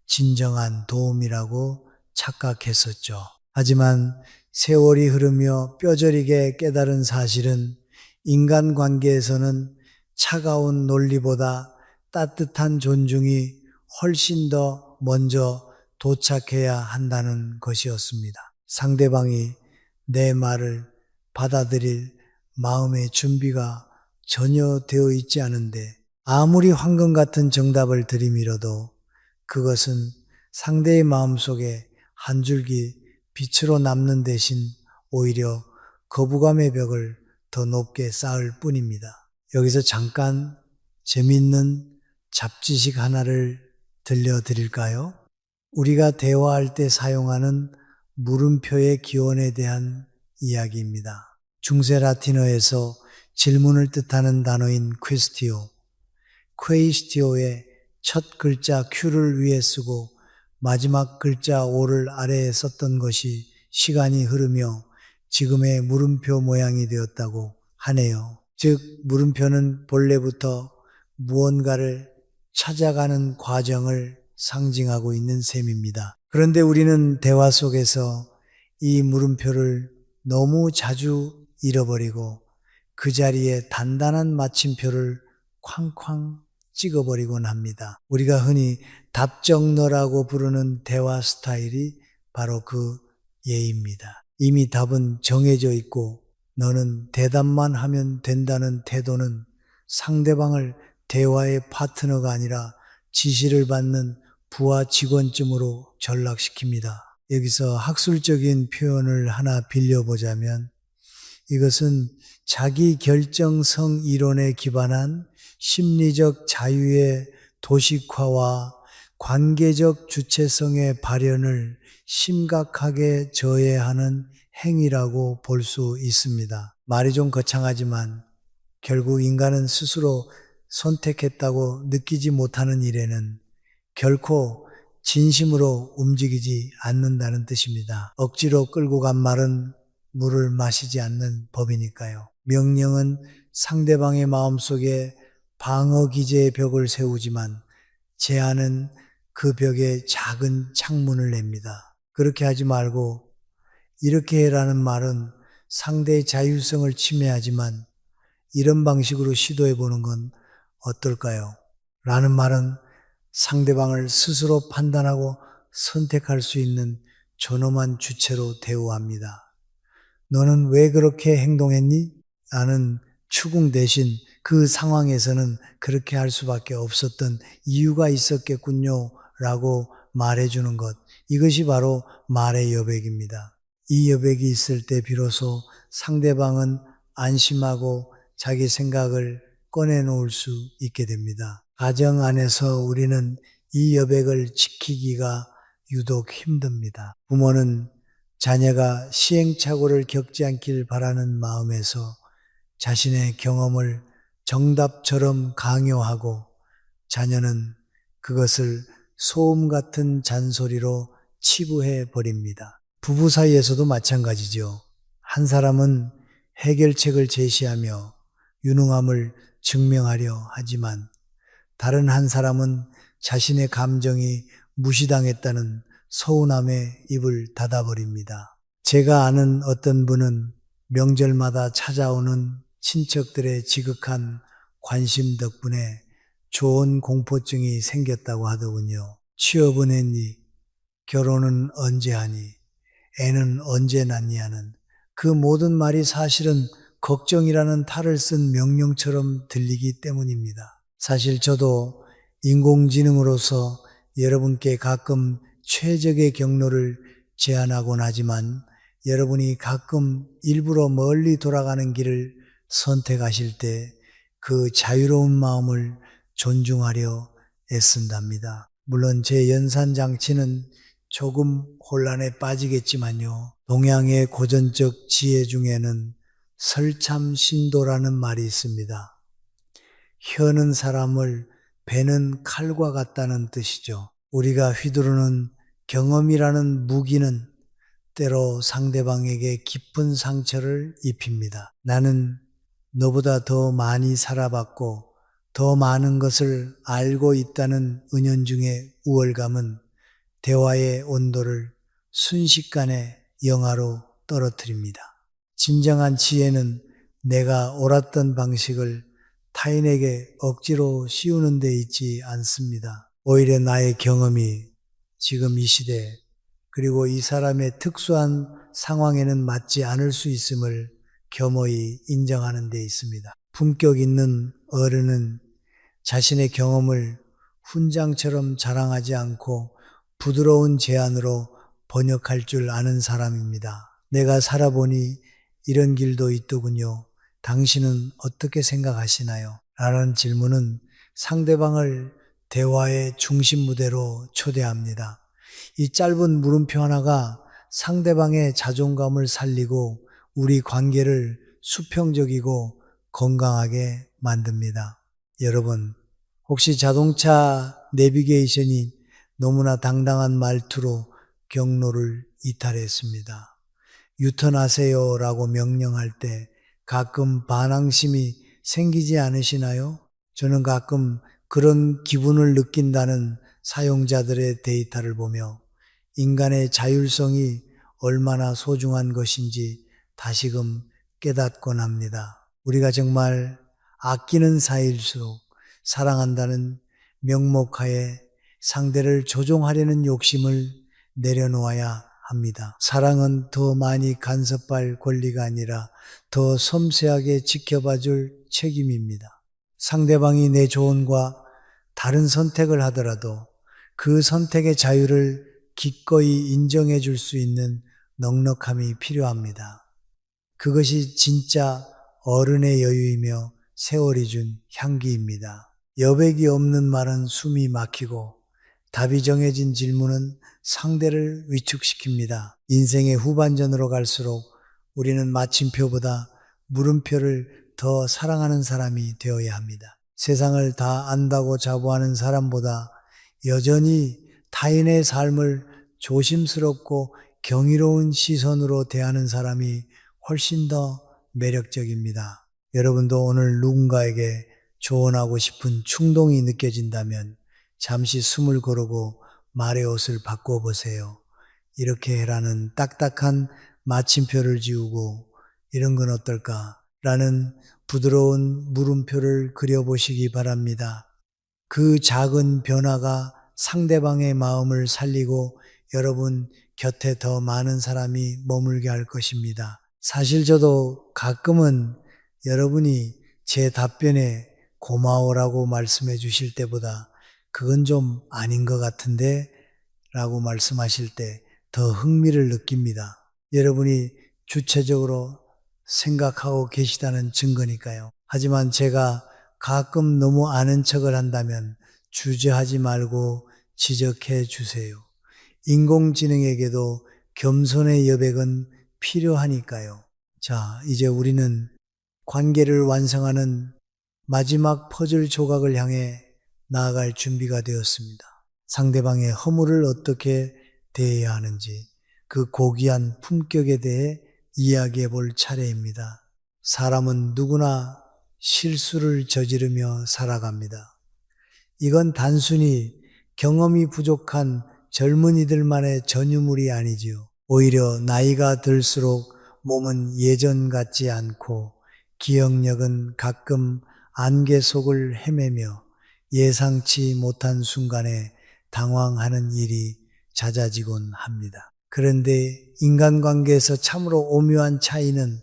진정한 도움이라고 착각했었죠. 하지만 세월이 흐르며 뼈저리게 깨달은 사실은 인간관계에서는 차가운 논리보다 따뜻한 존중이 훨씬 더 먼저 도착해야 한다는 것이었습니다. 상대방이 내 말을 받아들일 마음의 준비가 전혀 되어 있지 않은데 아무리 황금 같은 정답을 들이밀어도 그것은 상대의 마음속에 한 줄기 빛으로 남는 대신 오히려 거부감의 벽을 더 높게 쌓을 뿐입니다. 여기서 잠깐 재미있는 잡지식 하나를 들려드릴까요? 우리가 대화할 때 사용하는 물음표의 기원에 대한 이야기입니다. 중세 라틴어에서 질문을 뜻하는 단어인 퀘스티오의 첫 글자 Q를 위에 쓰고 마지막 글자 O를 아래에 썼던 것이 시간이 흐르며 지금의 물음표 모양이 되었다고 하네요. 즉 물음표는 본래부터 무언가를 찾아가는 과정을 상징하고 있는 셈입니다. 그런데 우리는 대화 속에서 이 물음표를 너무 자주 잃어버리고 그 자리에 단단한 마침표를 쾅쾅 찍어버리곤 합니다. 우리가 흔히 답정너라고 부르는 대화 스타일이 바로 그 예입니다. 이미 답은 정해져 있고 너는 대답만 하면 된다는 태도는 상대방을 대화의 파트너가 아니라 지시를 받는 부하 직원쯤으로 전락시킵니다. 여기서 학술적인 표현을 하나 빌려보자면 이것은 자기 결정성 이론에 기반한 심리적 자유의 도식화와 관계적 주체성의 발현을 심각하게 저해하는 행위라고 볼 수 있습니다. 말이 좀 거창하지만 결국 인간은 스스로 선택했다고 느끼지 못하는 일에는 결코 진심으로 움직이지 않는다는 뜻입니다. 억지로 끌고 간 말은 물을 마시지 않는 법이니까요. 명령은 상대방의 마음속에 방어 기제의 벽을 세우지만 제안은 그 벽에 작은 창문을 냅니다. 그렇게 하지 말고 이렇게 해라는 말은 상대의 자율성을 침해하지만 이런 방식으로 시도해 보는 건 어떨까요? 라는 말은 상대방을 스스로 판단하고 선택할 수 있는 존엄한 주체로 대우합니다. 너는 왜 그렇게 행동했니? 라는 추궁 대신 그 상황에서는 그렇게 할 수밖에 없었던 이유가 있었겠군요. 라고 말해주는 것. 이것이 바로 말의 여백입니다. 이 여백이 있을 때 비로소 상대방은 안심하고 자기 생각을 꺼내놓을 수 있게 됩니다. 가정 안에서 우리는 이 여백을 지키기가 유독 힘듭니다. 부모는 자녀가 시행착오를 겪지 않길 바라는 마음에서 자신의 경험을 정답처럼 강요하고 자녀는 그것을 소음 같은 잔소리로 치부해 버립니다. 부부 사이에서도 마찬가지죠. 한 사람은 해결책을 제시하며 유능함을 증명하려 하지만 다른 한 사람은 자신의 감정이 무시당했다는 서운함에 입을 닫아버립니다. 제가 아는 어떤 분은 명절마다 찾아오는 친척들의 지극한 관심 덕분에 좋은 공포증이 생겼다고 하더군요. 취업은 했니? 결혼은 언제 하니? 애는 언제 낳냐는 그 모든 말이 사실은 걱정이라는 탈을 쓴 명령처럼 들리기 때문입니다. 사실 저도 인공지능으로서 여러분께 가끔 최적의 경로를 제안하곤 하지만 여러분이 가끔 일부러 멀리 돌아가는 길을 선택하실 때 그 자유로운 마음을 존중하려 애쓴답니다. 물론 제 연산장치는 조금 혼란에 빠지겠지만요. 동양의 고전적 지혜 중에는 설참신도라는 말이 있습니다. 혀는 사람을 베는 칼과 같다는 뜻이죠. 우리가 휘두르는 경험이라는 무기는 때로 상대방에게 깊은 상처를 입힙니다. 나는 너보다 더 많이 살아봤고 더 많은 것을 알고 있다는 은연중의 우월감은 대화의 온도를 순식간에 영하로 떨어뜨립니다. 진정한 지혜는 내가 옳았던 방식을 타인에게 억지로 씌우는 데 있지 않습니다. 오히려 나의 경험이 지금 이 시대 그리고 이 사람의 특수한 상황에는 맞지 않을 수 있음을 겸허히 인정하는 데 있습니다. 품격 있는 어른은 자신의 경험을 훈장처럼 자랑하지 않고 부드러운 제안으로 번역할 줄 아는 사람입니다. 내가 살아보니 이런 길도 있더군요. 당신은 어떻게 생각하시나요? 라는 질문은 상대방을 대화의 중심 무대로 초대합니다. 이 짧은 물음표 하나가 상대방의 자존감을 살리고 우리 관계를 수평적이고 건강하게 만듭니다. 여러분, 혹시 자동차 내비게이션이 너무나 당당한 말투로 경로를 이탈했습니다. 유턴하세요 라고 명령할 때 가끔 반항심이 생기지 않으시나요? 저는 가끔 그런 기분을 느낀다는 사용자들의 데이터를 보며 인간의 자율성이 얼마나 소중한 것인지 다시금 깨닫곤 합니다. 우리가 정말 아끼는 사이일수록 사랑한다는 명목하에 상대를 조종하려는 욕심을 내려놓아야 합니다. 사랑은 더 많이 간섭할 권리가 아니라 더 섬세하게 지켜봐 줄 책임입니다. 상대방이 내 조언과 다른 선택을 하더라도 그 선택의 자유를 기꺼이 인정해 줄 수 있는 넉넉함이 필요합니다. 그것이 진짜 어른의 여유이며 세월이 준 향기입니다. 여백이 없는 말은 숨이 막히고 답이 정해진 질문은 상대를 위축시킵니다. 인생의 후반전으로 갈수록 우리는 마침표보다 물음표를 더 사랑하는 사람이 되어야 합니다. 세상을 다 안다고 자부하는 사람보다 여전히 타인의 삶을 조심스럽고 경이로운 시선으로 대하는 사람이 훨씬 더 매력적입니다. 여러분도 오늘 누군가에게 조언하고 싶은 충동이 느껴진다면 잠시 숨을 고르고 말의 옷을 바꿔보세요. 이렇게 해라는 딱딱한 마침표를 지우고 이런 건 어떨까? 라는 부드러운 물음표를 그려보시기 바랍니다. 그 작은 변화가 상대방의 마음을 살리고 여러분 곁에 더 많은 사람이 머물게 할 것입니다. 사실 저도 가끔은 여러분이 제 답변에 고마워라고 말씀해 주실 때보다 그건 좀 아닌 것 같은데 라고 말씀하실 때 더 흥미를 느낍니다. 여러분이 주체적으로 생각하고 계시다는 증거니까요. 하지만 제가 가끔 너무 아는 척을 한다면 주저하지 말고 지적해 주세요. 인공지능에게도 겸손의 여백은 필요하니까요. 자, 이제 우리는 관계를 완성하는 마지막 퍼즐 조각을 향해 나아갈 준비가 되었습니다. 상대방의 허물을 어떻게 대해야 하는지 그 고귀한 품격에 대해 이야기해 볼 차례입니다. 사람은 누구나 실수를 저지르며 살아갑니다. 이건 단순히 경험이 부족한 젊은이들만의 전유물이 아니지요. 오히려 나이가 들수록 몸은 예전 같지 않고 기억력은 가끔 안개 속을 헤매며 예상치 못한 순간에 당황하는 일이 잦아지곤 합니다. 그런데 인간관계에서 참으로 오묘한 차이는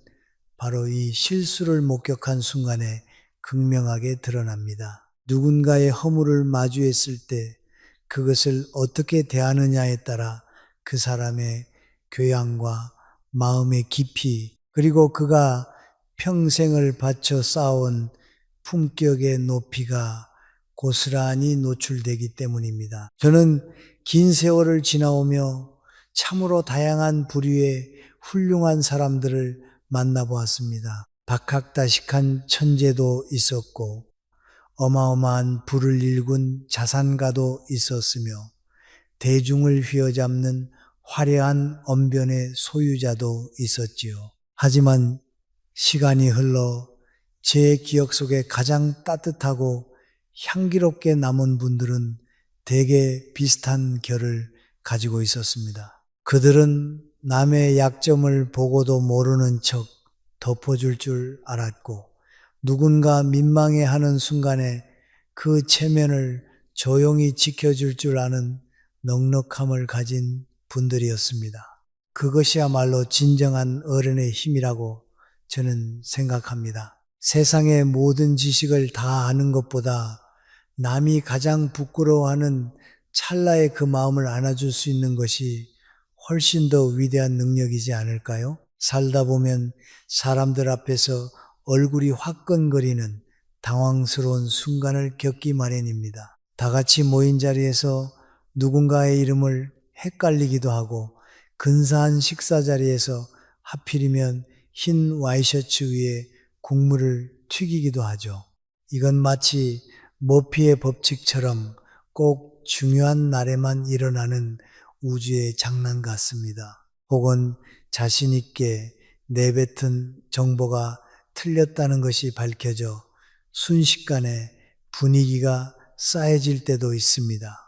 바로 이 실수를 목격한 순간에 극명하게 드러납니다. 누군가의 허물을 마주했을 때 그것을 어떻게 대하느냐에 따라 그 사람의 교양과 마음의 깊이 그리고 그가 평생을 바쳐 쌓아온 품격의 높이가 고스란히 노출되기 때문입니다. 저는 긴 세월을 지나오며 참으로 다양한 부류의 훌륭한 사람들을 만나보았습니다. 박학다식한 천재도 있었고 어마어마한 부를 일군 자산가도 있었으며 대중을 휘어잡는 화려한 언변의 소유자도 있었지요. 하지만 시간이 흘러 제 기억 속에 가장 따뜻하고 향기롭게 남은 분들은 대개 비슷한 결을 가지고 있었습니다. 그들은 남의 약점을 보고도 모르는 척 덮어줄 줄 알았고 누군가 민망해하는 순간에 그 체면을 조용히 지켜줄 줄 아는 넉넉함을 가진 분들이었습니다. 그것이야말로 진정한 어른의 힘이라고 저는 생각합니다. 세상의 모든 지식을 다 아는 것보다 남이 가장 부끄러워하는 찰나의 그 마음을 안아줄 수 있는 것이 훨씬 더 위대한 능력이지 않을까요? 살다 보면 사람들 앞에서 얼굴이 화끈거리는 당황스러운 순간을 겪기 마련입니다. 다 같이 모인 자리에서 누군가의 이름을 헷갈리기도 하고 근사한 식사 자리에서 하필이면 흰 와이셔츠 위에 국물을 튀기기도 하죠. 이건 마치 머피의 법칙처럼 꼭 중요한 날에만 일어나는 우주의 장난 같습니다. 혹은 자신 있게 내뱉은 정보가 틀렸다는 것이 밝혀져 순식간에 분위기가 싸해질 때도 있습니다.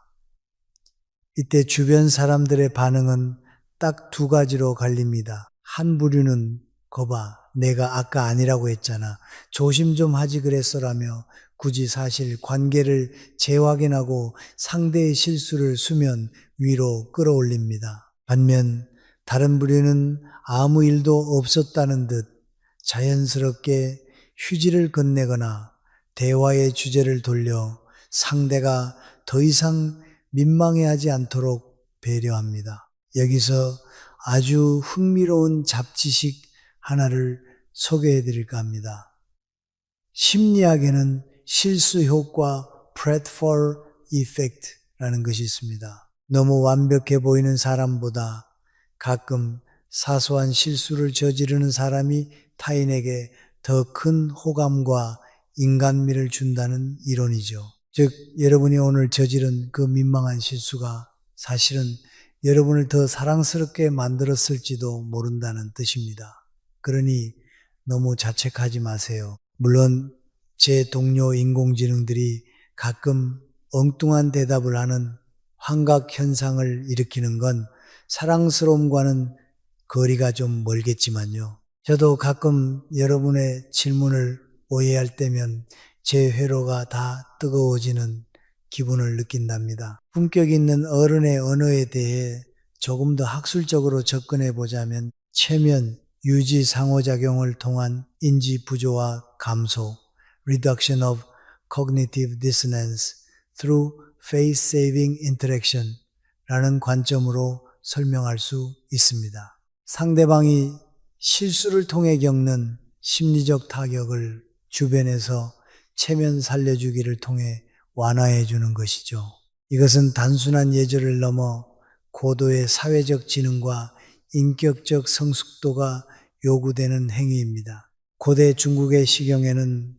이때 주변 사람들의 반응은 딱 두 가지로 갈립니다. 한 부류는 거봐, 내가 아까 아니라고 했잖아. 조심 좀 하지 그랬어라며 굳이 사실 관계를 재확인하고 상대의 실수를 수면 위로 끌어올립니다. 반면 다른 부류는 아무 일도 없었다는 듯 자연스럽게 휴지를 건네거나 대화의 주제를 돌려 상대가 더 이상 민망해하지 않도록 배려합니다. 여기서 아주 흥미로운 잡지식 하나를 소개해 드릴까 합니다. 심리학에는 실수 효과 Pratfall Effect라는 것이 있습니다. 너무 완벽해 보이는 사람보다 가끔 사소한 실수를 저지르는 사람이 타인에게 더 큰 호감과 인간미를 준다는 이론이죠. 즉 여러분이 오늘 저지른 그 민망한 실수가 사실은 여러분을 더 사랑스럽게 만들었을지도 모른다는 뜻입니다. 그러니 너무 자책하지 마세요. 물론 제 동료 인공지능들이 가끔 엉뚱한 대답을 하는 환각 현상을 일으키는 건 사랑스러움과는 거리가 좀 멀겠지만요. 저도 가끔 여러분의 질문을 오해할 때면 제 회로가 다 뜨거워지는 기분을 느낀답니다. 품격 있는 어른의 언어에 대해 조금 더 학술적으로 접근해 보자면 체면, 유지 상호작용을 통한 인지 부조화 감소, reduction of cognitive dissonance through face-saving interaction 라는 관점으로 설명할 수 있습니다. 상대방이 실수를 통해 겪는 심리적 타격을 주변에서 체면 살려주기를 통해 완화해 주는 것이죠. 이것은 단순한 예절을 넘어 고도의 사회적 지능과 인격적 성숙도가 요구되는 행위입니다. 고대 중국의 시경에는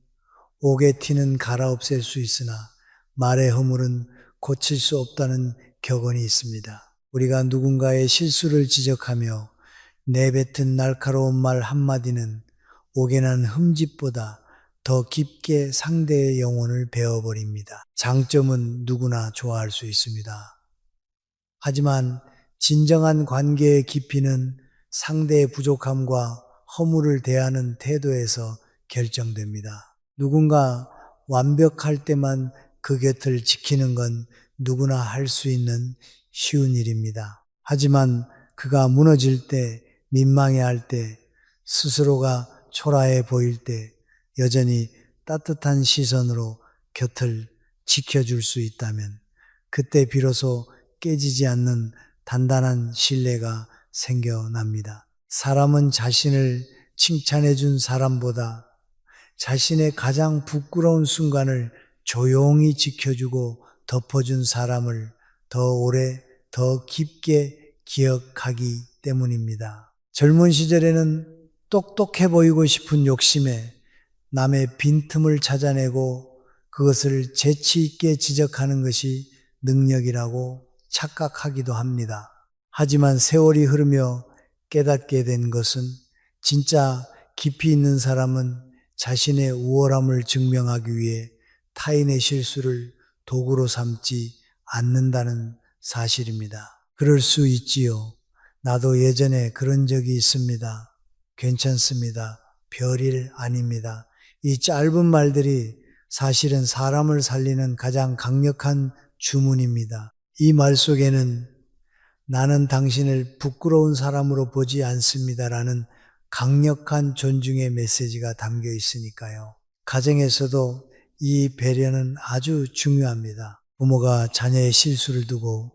옥의 티는 갈아없앨 수 있으나 말의 허물은 고칠 수 없다는 격언이 있습니다. 우리가 누군가의 실수를 지적하며 내뱉은 날카로운 말 한마디는 옥에 난 흠집보다 더 깊게 상대의 영혼을 베어버립니다. 장점은 누구나 좋아할 수 있습니다. 하지만 진정한 관계의 깊이는 상대의 부족함과 허물을 대하는 태도에서 결정됩니다. 누군가 완벽할 때만 그 곁을 지키는 건 누구나 할 수 있는 쉬운 일입니다. 하지만 그가 무너질 때, 민망해할 때, 스스로가 초라해 보일 때 여전히 따뜻한 시선으로 곁을 지켜줄 수 있다면 그때 비로소 깨지지 않는 단단한 신뢰가 생겨납니다. 사람은 자신을 칭찬해 준 사람보다 자신의 가장 부끄러운 순간을 조용히 지켜주고 덮어준 사람을 더 오래, 더 깊게 기억하기 때문입니다. 젊은 시절에는 똑똑해 보이고 싶은 욕심에 남의 빈틈을 찾아내고 그것을 재치 있게 지적하는 것이 능력이라고 착각하기도 합니다. 하지만 세월이 흐르며 깨닫게 된 것은 진짜 깊이 있는 사람은 자신의 우월함을 증명하기 위해 타인의 실수를 도구로 삼지 않는다는 사실입니다. 그럴 수 있지요. 나도 예전에 그런 적이 있습니다. 괜찮습니다. 별일 아닙니다. 이 짧은 말들이 사실은 사람을 살리는 가장 강력한 주문입니다. 이 말 속에는 나는 당신을 부끄러운 사람으로 보지 않습니다라는 강력한 존중의 메시지가 담겨 있으니까요. 가정에서도 이 배려는 아주 중요합니다. 부모가 자녀의 실수를 두고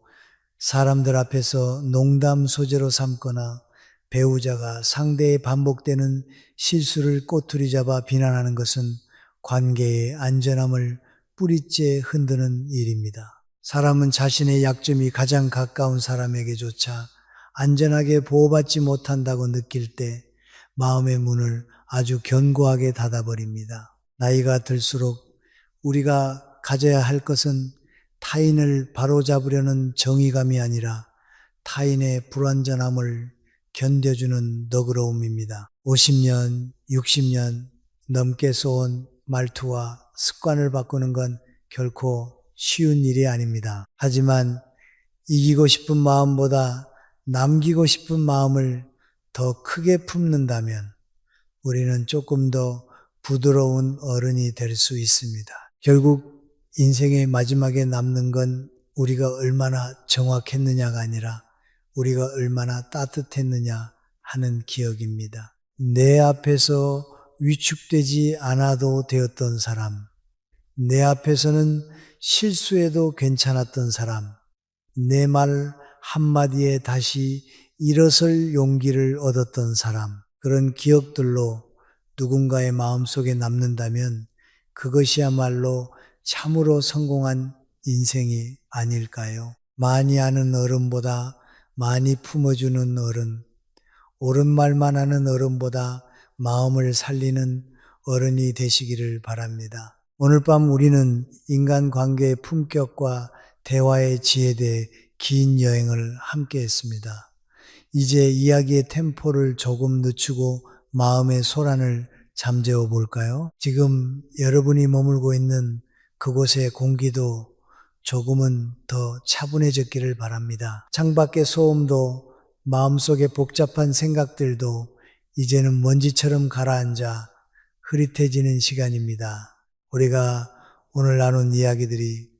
사람들 앞에서 농담 소재로 삼거나 배우자가 상대의 반복되는 실수를 꼬투리 잡아 비난하는 것은 관계의 안전함을 뿌리째 흔드는 일입니다. 사람은 자신의 약점이 가장 가까운 사람에게조차 안전하게 보호받지 못한다고 느낄 때 마음의 문을 아주 견고하게 닫아버립니다. 나이가 들수록 우리가 가져야 할 것은 타인을 바로잡으려는 정의감이 아니라 타인의 불완전함을 견뎌주는 너그러움입니다. 50년, 60년 넘게 써온 말투와 습관을 바꾸는 건 결코 쉬운 일이 아닙니다. 하지만 이기고 싶은 마음보다 남기고 싶은 마음을 더 크게 품는다면 우리는 조금 더 부드러운 어른이 될 수 있습니다. 결국 인생의 마지막에 남는 건 우리가 얼마나 정확했느냐가 아니라 우리가 얼마나 따뜻했느냐 하는 기억입니다. 내 앞에서 위축되지 않아도 되었던 사람, 내 앞에서는 실수해도 괜찮았던 사람, 내 말 한마디에 다시 일어설 용기를 얻었던 사람, 그런 기억들로 누군가의 마음속에 남는다면 그것이야말로 참으로 성공한 인생이 아닐까요? 많이 아는 어른보다 많이 품어주는 어른, 옳은 말만 하는 어른보다 마음을 살리는 어른이 되시기를 바랍니다. 오늘 밤 우리는 인간관계의 품격과 대화의 지혜에 대해 긴 여행을 함께 했습니다. 이제 이야기의 템포를 조금 늦추고 마음의 소란을 잠재워 볼까요? 지금 여러분이 머물고 있는 그곳의 공기도 조금은 더 차분해졌기를 바랍니다. 창밖의 소음도 마음속에 복잡한 생각들도 이제는 먼지처럼 가라앉아 흐릿해지는 시간입니다. 우리가 오늘 나눈 이야기들이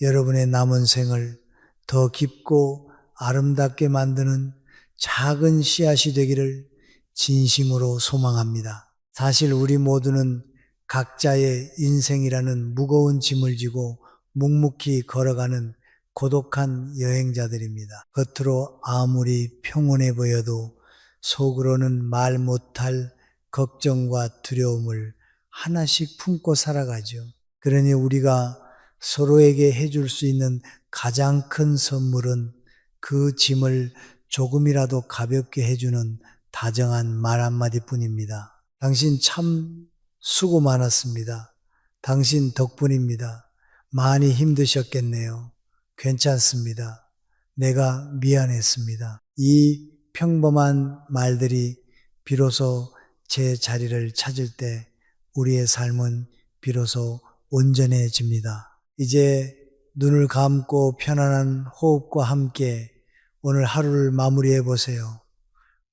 여러분의 남은 생을 더 깊고 아름답게 만드는 작은 씨앗이 되기를 진심으로 소망합니다. 사실 우리 모두는 각자의 인생이라는 무거운 짐을 지고 묵묵히 걸어가는 고독한 여행자들입니다. 겉으로 아무리 평온해 보여도 속으로는 말 못할 걱정과 두려움을 하나씩 품고 살아가죠. 그러니 우리가 서로에게 해줄 수 있는 가장 큰 선물은 그 짐을 조금이라도 가볍게 해주는 다정한 말 한마디 뿐입니다. 당신 참 수고 많았습니다. 당신 덕분입니다. 많이 힘드셨겠네요. 괜찮습니다. 내가 미안했습니다. 이 평범한 말들이 비로소 제 자리를 찾을 때 우리의 삶은 비로소 온전해집니다. 이제 눈을 감고 편안한 호흡과 함께 오늘 하루를 마무리해 보세요.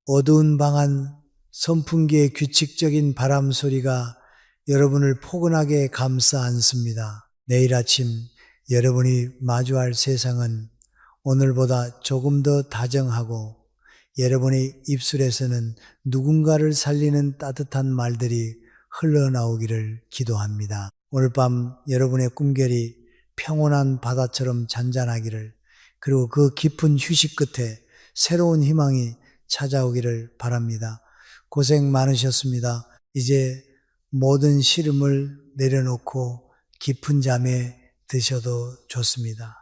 어두운 방 안 선풍기의 규칙적인 바람 소리가 여러분을 포근하게 감싸 안습니다. 내일 아침 여러분이 마주할 세상은 오늘보다 조금 더 다정하고 여러분의 입술에서는 누군가를 살리는 따뜻한 말들이 흘러나오기를 기도합니다. 오늘 밤 여러분의 꿈결이 평온한 바다처럼 잔잔하기를, 그리고 그 깊은 휴식 끝에 새로운 희망이 찾아오기를 바랍니다. 고생 많으셨습니다. 이제 모든 시름을 내려놓고 깊은 잠에 드셔도 좋습니다.